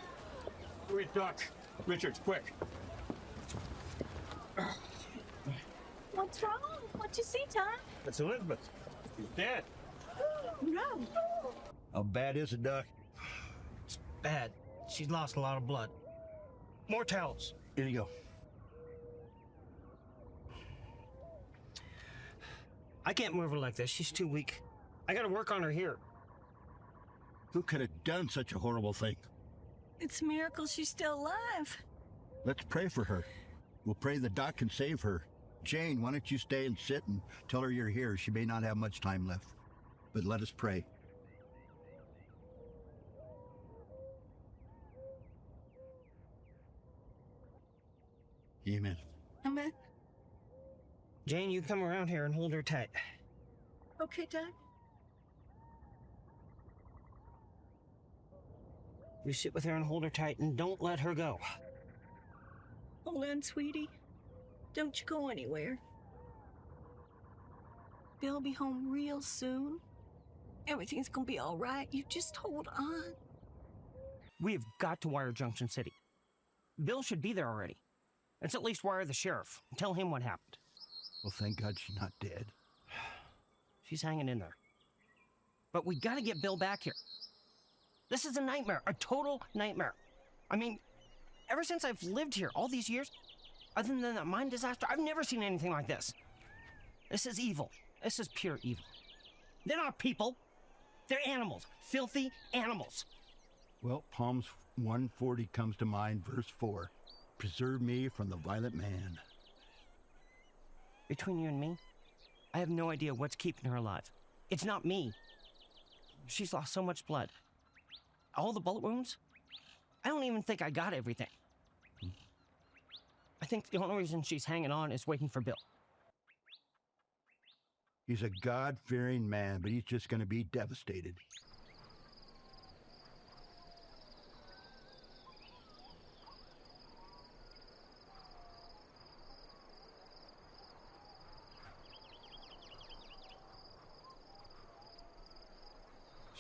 We talk. Richards, quick. What's wrong? What you see, Tom? It's Elizabeth. She's dead. No. How bad is it, Doc? It's bad. She's lost a lot of blood. More towels. Here you go. I can't move her like this. She's too weak. I gotta work on her here. Who could have done such a horrible thing? It's a miracle she's still alive. Let's pray for her. We'll pray the Doc can save her. Jane, why don't you stay and sit and tell her you're here? She may not have much time left. But let us pray. Amen. Amen. Jane, you come around here and hold her tight. Okay, Doc. You sit with her and hold her tight and don't let her go. Hold on, sweetie. Don't you go anywhere. Bill'll be home real soon. Everything's gonna be all right. You just hold on. We've got to wire Junction City. Bill should be there already. Let's at least wire the sheriff and tell him what happened. Well, thank God she's not dead. She's hanging in there. But we gotta get Bill back here. This is a nightmare, a total nightmare. I mean, ever since I've lived here all these years, other than that mine disaster, I've never seen anything like this. This is evil. This is pure evil. They're not people. They're animals. Filthy animals. Well, Psalms 140 comes to mind, verse 4. Preserve me from the violent man. Between you and me, I have no idea what's keeping her alive. It's not me. She's lost so much blood. All the bullet wounds? I don't even think I got everything. I think the only reason she's hanging on is waiting for Bill. He's a God-fearing man, but he's just going to be devastated.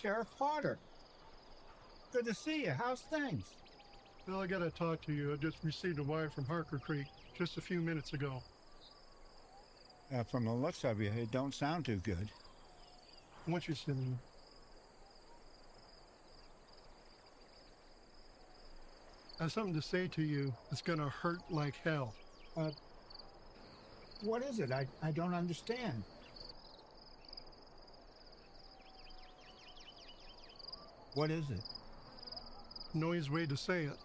Sheriff Potter. Good to see you. How's things? Bill, I gotta talk to you. I just received a wire from Harker Creek just a few minutes ago. From the looks of you, it don't sound too good. I want you to sit in. I have something to say to you that's gonna hurt like hell. What is it? I don't understand. What is it? No easy way to say it.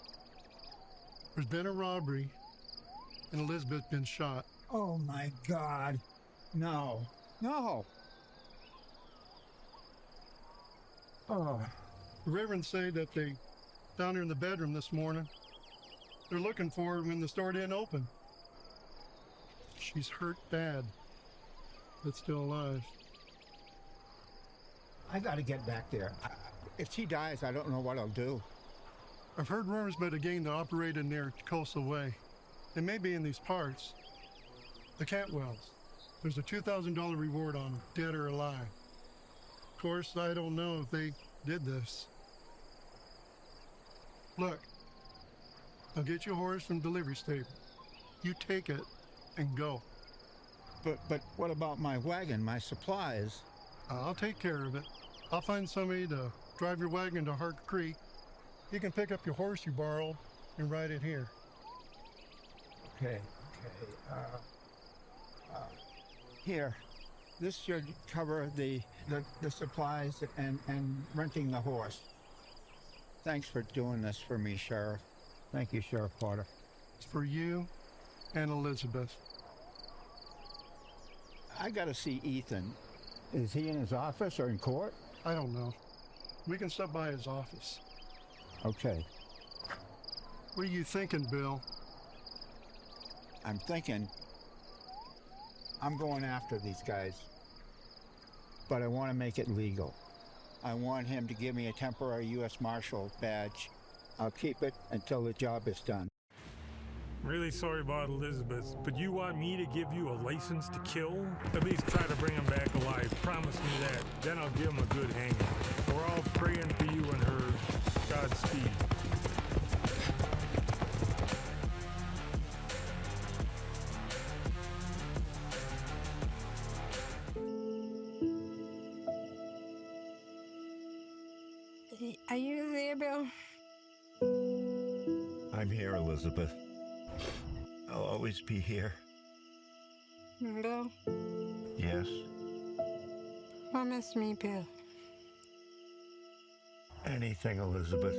There's been a robbery, and Elizabeth's been shot. Oh my God. No. No. Oh. The Reverends say that they found her in the bedroom this morning. They're looking for her when the store didn't open. She's hurt bad, but still alive. I gotta get back there. If she dies, I don't know what I'll do. I've heard rumors about a gang that operated near Coastal Way. They may be in these parts. The Cantwells. There's a $2,000 reward on them, dead or alive. Of course, I don't know if they did this. Look, I'll get you a horse from delivery stable. You take it and go. But what about my wagon, my supplies? I'll take care of it. I'll find somebody to drive your wagon to Harker Creek. You can pick up your horse you borrowed and ride it here. Okay. Here. This should cover the supplies and renting the horse. Thanks for doing this for me, Sheriff. Thank you, Sheriff Potter. It's for you and Elizabeth. I gotta see Ethan. Is he in his office or in court? I don't know. We can stop by his office. Okay. What are you thinking, Bill? I'm thinking I'm going after these guys. But I want to make it legal. I want him to give me a temporary U.S. Marshal badge. I'll keep it until the job is done. Really sorry about Elizabeth, but you want me to give you a license to kill? At least try to bring him back alive. Promise me that. Then I'll give him a good hanging. We're all praying for you and her. Godspeed. Are you there, Bill? I'm here, Elizabeth. I'll always be here. Bill? Yes? Promise me, Bill. Anything, Elizabeth.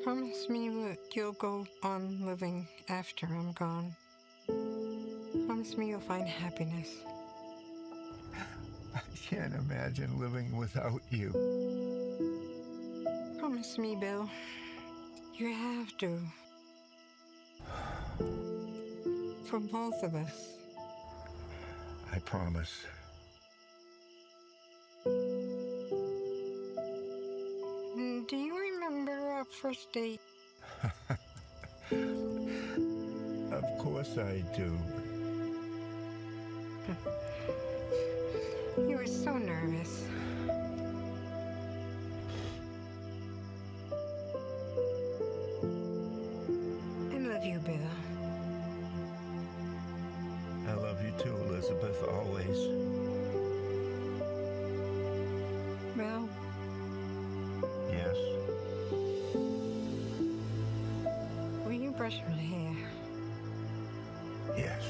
Promise me that you'll go on living after I'm gone. Promise me you'll find happiness. I can't imagine living without you. Promise me, Bill. You have to. For both of us. I promise. Do you remember our first date? Of course I do. You were so nervous. I love you, Bill. I love you too, Elizabeth, always. Bill? Yes? Will you brush my hair? Yes.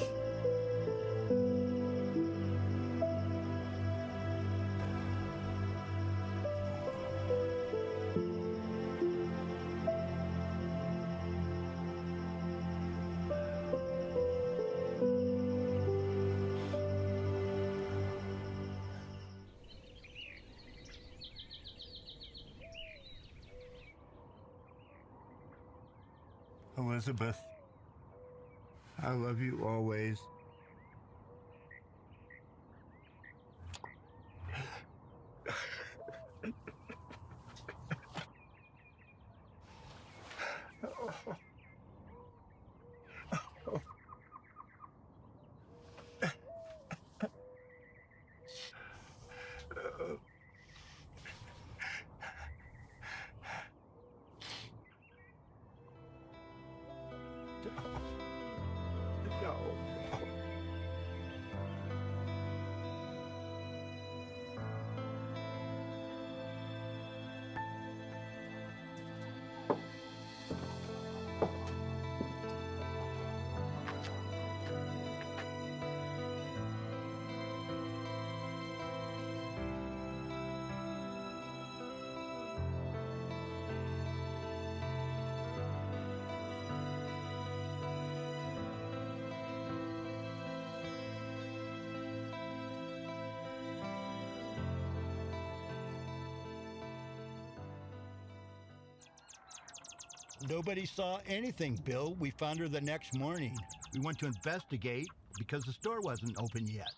Elizabeth, I love you always. Nobody saw anything, Bill. We found her the next morning. We went to investigate because the store wasn't open yet.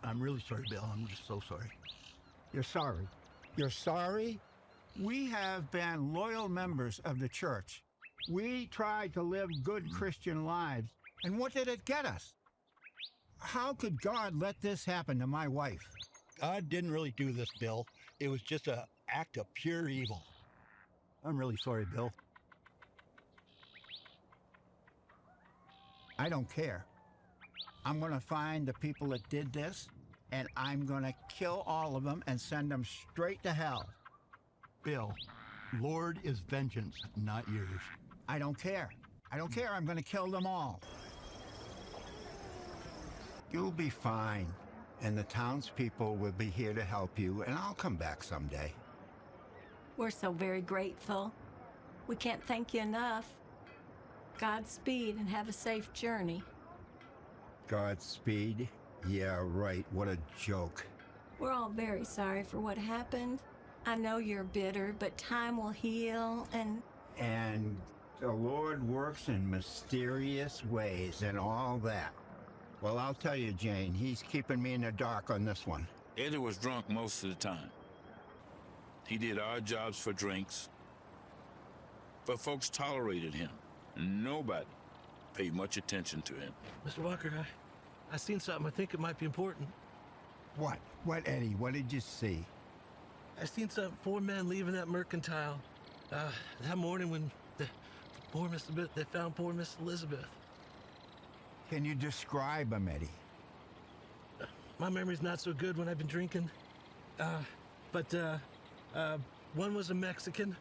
I'm really sorry, Bill. I'm just so sorry. You're sorry. You're sorry? We have been loyal members of the church. We tried to live good Christian lives, and what did it get us? How could God let this happen to my wife? God didn't really do this, Bill. It was just an act of pure evil. I'm really sorry, Bill. I don't care. I'm going to find the people that did this, and I'm going to kill all of them and send them straight to hell. Bill, Lord is vengeance, not yours. I don't care. I don't care. I'm going to kill them all. You'll be fine, and the townspeople will be here to help you, and I'll come back someday. We're so very grateful. We can't thank you enough. Godspeed and have a safe journey. Godspeed? Yeah, right. What a joke. We're all very sorry for what happened. I know you're bitter, but time will heal and... And The Lord works in mysterious ways and all that. Well, I'll tell you, Jane, he's keeping me in the dark on this one. Eddie was drunk most of the time. He did odd jobs for drinks, but folks tolerated him. Nobody paid much attention to him. Mr. Walker, I seen something I think it might be important. What? What, Eddie? What did you see? I seen some 4 men leaving that mercantile that morning when they found poor Miss Elizabeth. Can you describe them, Eddie? My memory's not so good when I've been drinking. But one was a Mexican,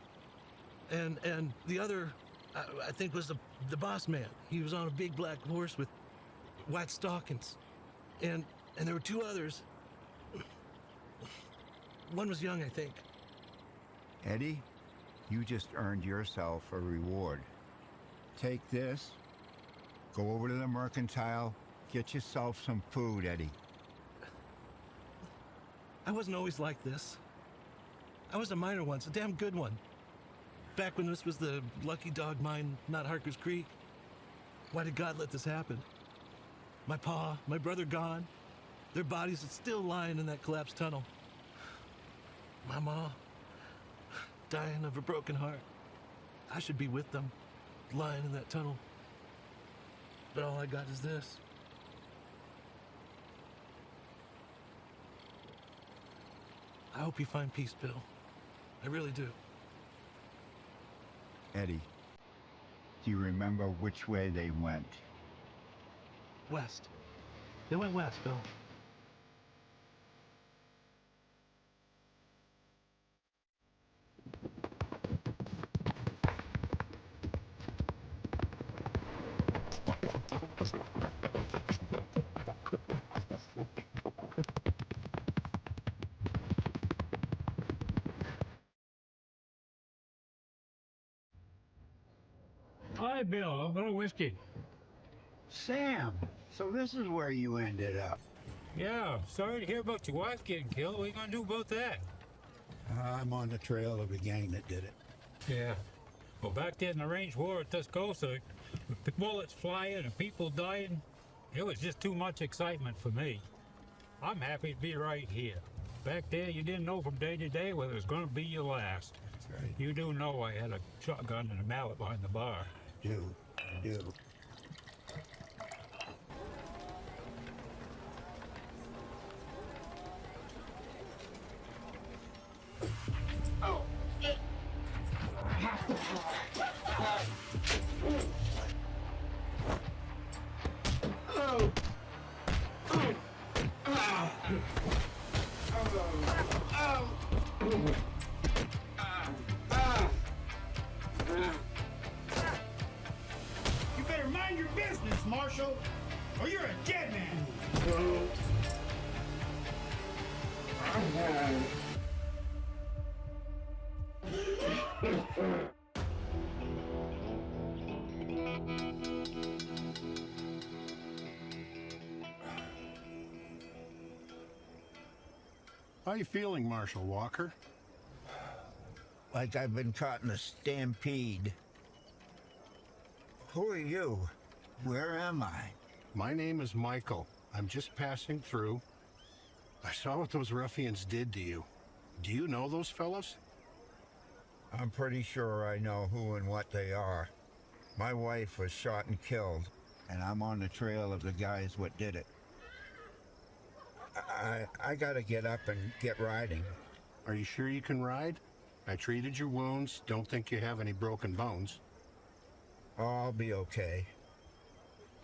and the other, I think, was the boss man. He was on a big black horse with white stockings. And there were 2 others. One was young, I think. Eddie, you just earned yourself a reward. Take this, go over to the mercantile, get yourself some food, Eddie. I wasn't always like this. I was a miner once, a damn good one. Back when this was the Lucky Dog mine, not Harker's Creek. Why did God let this happen? My pa, my brother gone. Their bodies are still lying in that collapsed tunnel. My ma, dying of a broken heart. I should be with them, lying in that tunnel. But all I got is this. I hope you find peace, Bill. I really do. Eddie, do you remember which way they went? West. They went west, Bill. Hi, Bill. A little whiskey. Sam, so this is where you ended up. Yeah, sorry to hear about your wife getting killed. What are you gonna do about that? I'm on the trail of the gang that did it. Yeah. Well, back there in the range war at Tuscosa, with bullets flying and people dying, it was just too much excitement for me. I'm happy to be right here. Back there, you didn't know from day to day whether it was going to be your last. That's right. You do know I had a shotgun and a mallet behind the bar. I do. You better mind your business, Marshal, or you're a dead man. How are you feeling, Marshal Walker? Like I've been caught in a stampede. Who are you? Where am I? My name is Michael. I'm just passing through. I saw what those ruffians did to you. Do you know those fellas? I'm pretty sure I know who and what they are. My wife was shot and killed, and I'm on the trail of the guys what did it. I gotta get up and get riding. Are you sure you can ride? I treated your wounds. Don't think you have any broken bones. Oh, I'll be okay.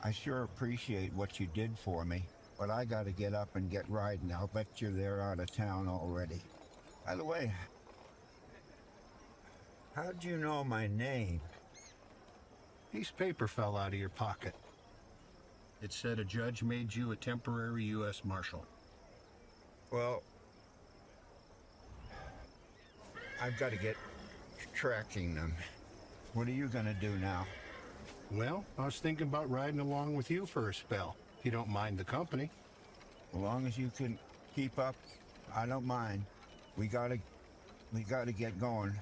I sure appreciate what you did for me, but I gotta get up and get riding. I'll bet you they're out of town already. By the way, how'd you know my name? Piece of paper fell out of your pocket. It said a judge made you a temporary U.S. Marshal. Well, I've got to get tracking them. What are you gonna do now? Well, I was thinking about riding along with you for a spell, if you don't mind the company. As long as you can keep up, I don't mind. We gotta get going.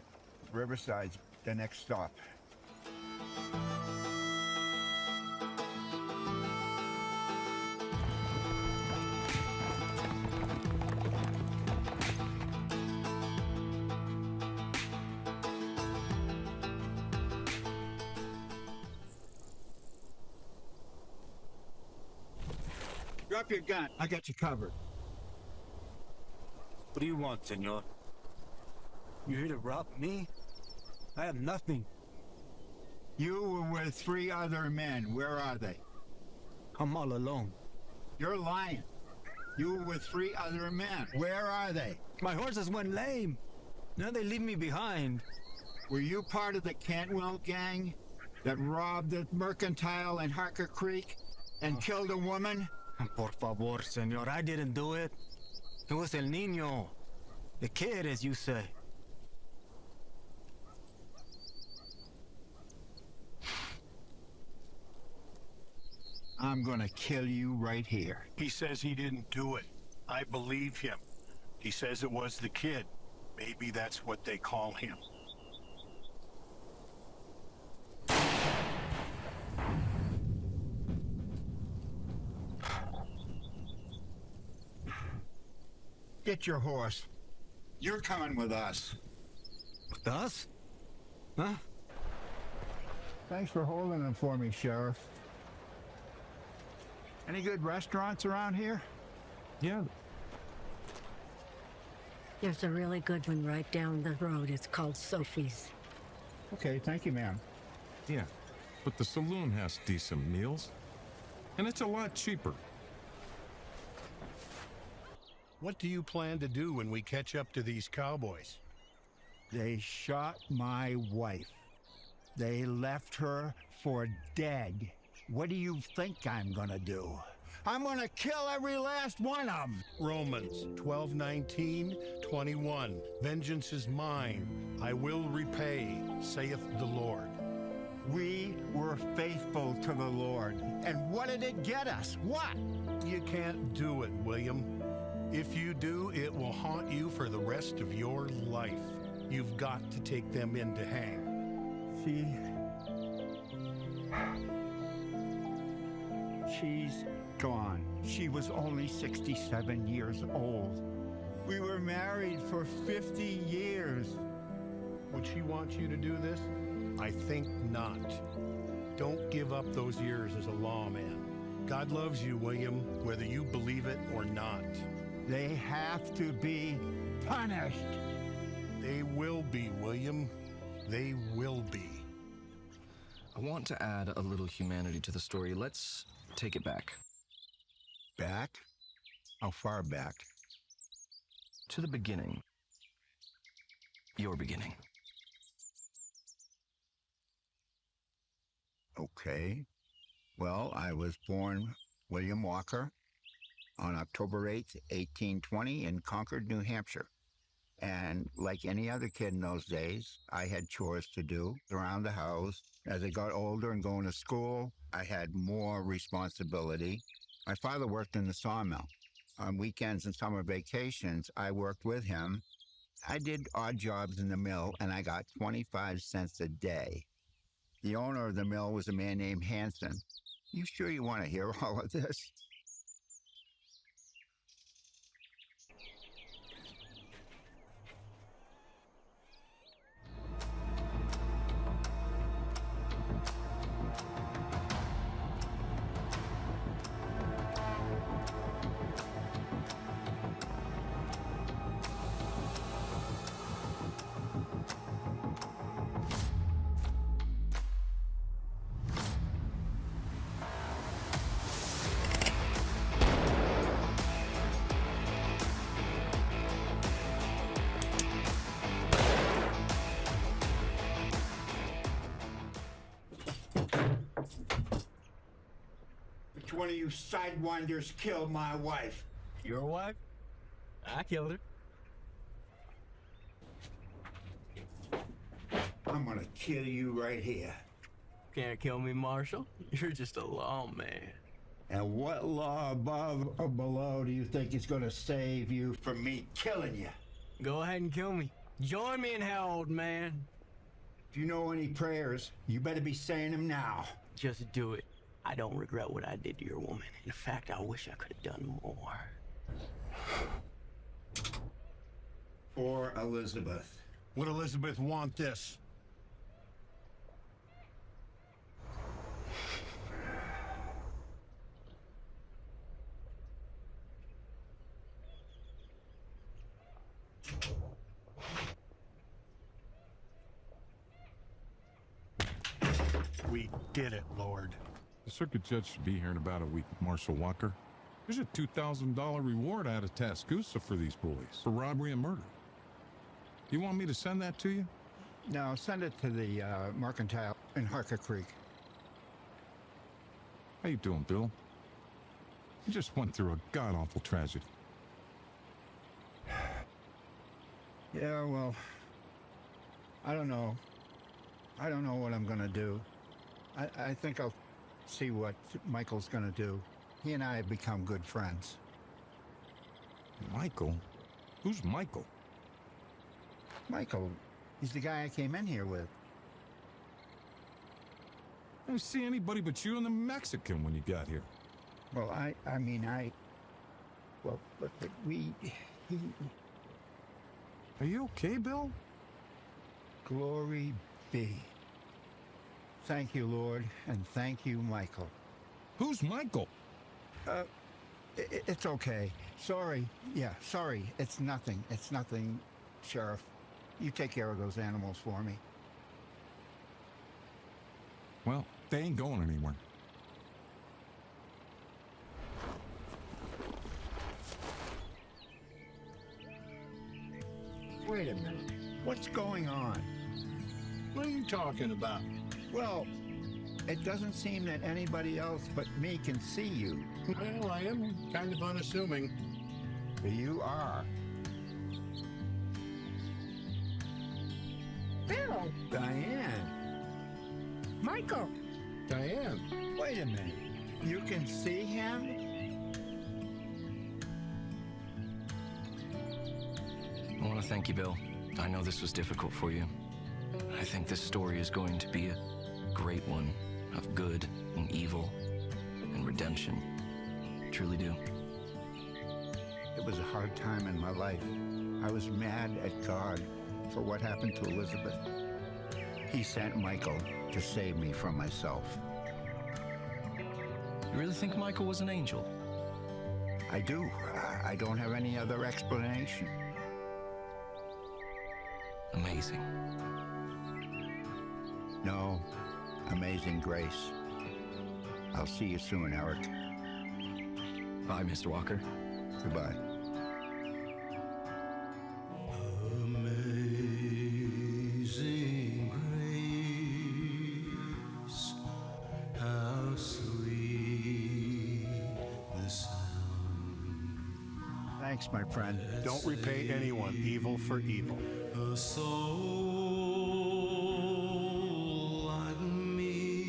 Riverside's the next stop. Drop your gun. I got you covered. What do you want, senor? You here to rob me? I have nothing. You were with 3 other men. Where are they? I'm all alone. You're lying. You were with 3 other men. Where are they? My horses went lame. Now they leave me behind. Were you part of the Cantwell gang that robbed the mercantile in Harker Creek and killed a woman? Por favor, senor, I didn't do it. It was El Niño. The kid, as you say. I'm gonna kill you right here. He says he didn't do it. I believe him. He says it was the kid. Maybe that's what they call him. Get your horse. You're coming with us. With us? Huh? Thanks for holding them for me, Sheriff. Any good restaurants around here? Yeah. There's a really good one right down the road. It's called Sophie's. Okay, thank you, ma'am. Yeah, but the saloon has decent meals, and it's a lot cheaper. What do you plan to do when we catch up to these cowboys? They shot my wife. They left her for dead. What do you think I'm gonna do? I'm gonna kill every last one of them. Romans 12:19-21. Vengeance is mine. I will repay, saith the Lord. We were faithful to the Lord. And what did it get us? What? You can't do it, William. If you do, it will haunt you for the rest of your life. You've got to take them in to hang. She's gone. She was only 67 years old. We were married for 50 years. Would she want you to do this? I think not. Don't give up those years as a lawman. God loves you, William, whether you believe it or not. They have to be punished. They will be, William. They will be. I want to add a little humanity to the story. Let's take it back. Back? How far back? To the beginning. Your beginning. Okay. Well, I was born William Walker on October 8th, 1820 in Concord, New Hampshire. And like any other kid in those days, I had chores to do around the house. As I got older and going to school, I had more responsibility. My father worked in the sawmill. On weekends and summer vacations, I worked with him. I did odd jobs in the mill, and I got 25 cents a day. The owner of the mill was a man named Hanson. You sure you want to hear all of this? Which one of you sidewinders killed my wife? Your wife? I killed her. I'm gonna kill you right here. Can't kill me, Marshal. You're just a lawman. And what law above or below do you think is gonna save you from me killing you? Go ahead and kill me. Join me in hell, old man. If you know any prayers, you better be saying them now. Just do it. I don't regret what I did to your woman. In fact, I wish I could have done more. For Elizabeth. Would Elizabeth want this? We did it, Lord. The circuit judge should be here in about a week, Marshal Walker. There's a $2,000 reward out of Tascoosa for these bullies, for robbery and murder. You want me to send that to you? No, send it to the Mercantile in Harker Creek. How you doing, Bill? You just went through a god-awful tragedy. Yeah, well, I don't know. I don't know what I'm gonna do. I think I'll see what Michael's gonna do. He and I have become good friends. Michael? Who's Michael? Michael, he's the guy I came in here with. I didn't see anybody but you and the Mexican when you got here. Well, well, but he... Are you okay, Bill? Glory be. Thank you, Lord, and thank you, Michael. Who's Michael? It's okay. Sorry. Yeah, sorry. It's nothing. It's nothing, Sheriff. You take care of those animals for me. Well, they ain't going anywhere. Wait a minute. What's going on? What are you talking about? Well, it doesn't seem that anybody else but me can see you. Well, I am kind of unassuming. You are. Bill! Diane. Michael! Diane. Wait a minute. You can see him? I want to thank you, Bill. I know this was difficult for you. I think this story is going to be a great one of good and evil and redemption. Truly do. It was a hard time in my life. I was mad at God for what happened to Elizabeth. He sent Michael to save me from myself. You really think Michael was an angel? I do. I don't have any other explanation. Amazing. No, amazing grace. I'll see you soon, Eric. Bye, Mr. Walker. Goodbye. Amazing grace, how sweet the sound. Thanks, my friend. Don't repay anyone evil for evil. A soul like me,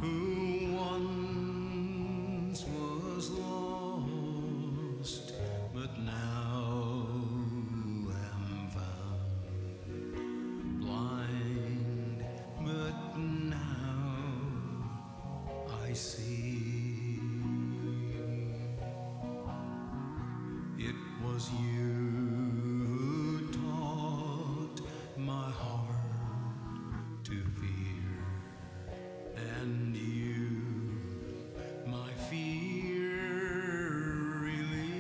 who once was lost, but now am found. Blind, but now I see. It was you who taught my heart to fear, and you my fear relieved.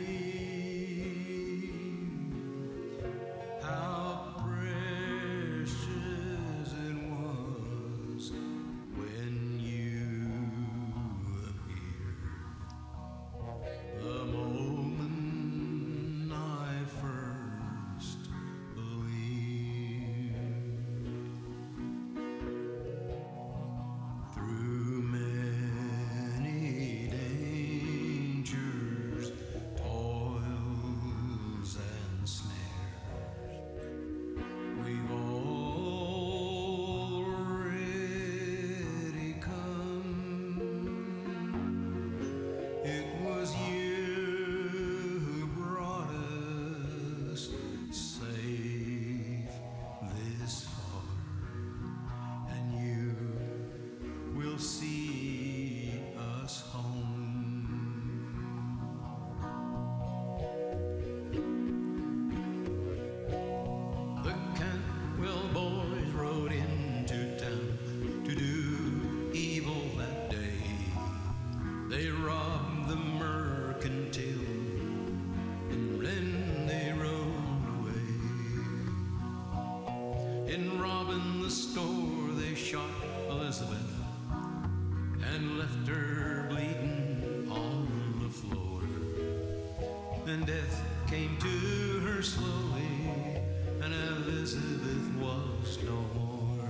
How precious it was when you appeared. The moment I will see us home. The Cantwell boys rode into town to do evil that day. They robbed the mercantile and then they rode away. In robbing the store, they shot Elizabeth and left her bleeding on the floor. And death came to her slowly, and Elizabeth was no more.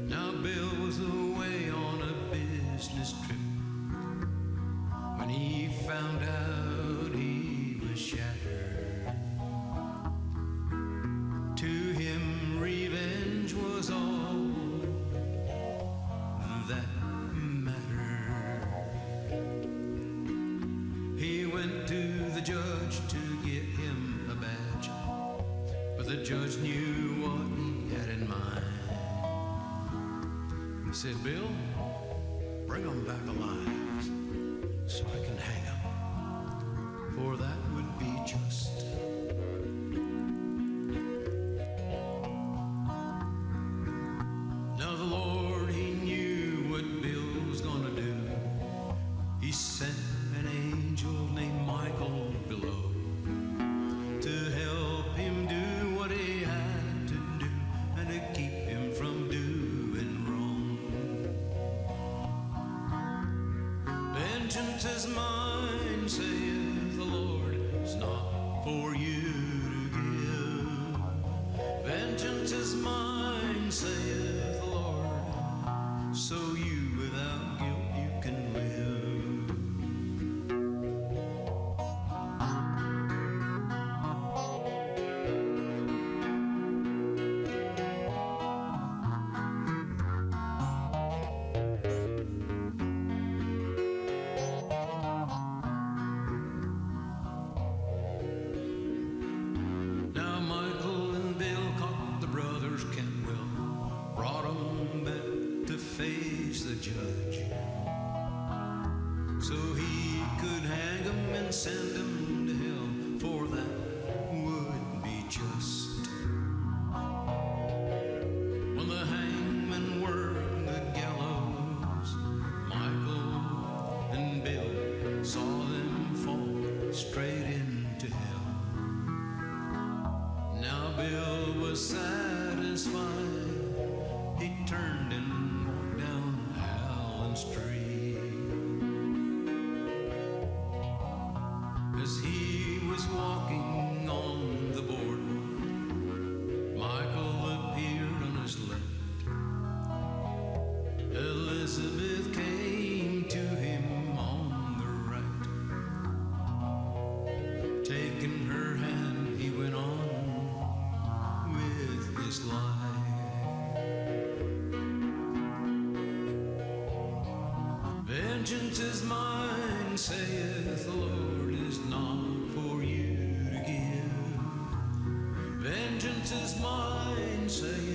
Now Bill was away on a business trip when he found out he was shattered. To him revenge was all that mattered. He went to the judge to get him a badge, but the judge knew what he had in mind. He said, Bill, bring him back alive so I can hang him, for that would be just. Now the Lord, he knew what Bill was gonna do. He sent an angel named Michael below to help him do what he had to do and to keep him from doing wrong. Vengeance is mine, saith the Lord, it's not for you to give. Vengeance is mine, saith the Lord, so you without guilt you can live. Now Michael and Bill caught the brothers Cantwell, brought 'em back to face the judge, so he could hang 'em and send 'em to hell, for that would be just. When the hangman worked the gallows, Michael and Bill saw them fall straight into hell. Now Bill was satisfied. He turned and walked down Allen Street. As he was walking on the boardwalk, Michael appeared on his left. Elizabeth came to him on the right. Taking her hand, he went on with his life. Vengeance is mine, saith the Lord, is not for you to give. Vengeance is mine, saith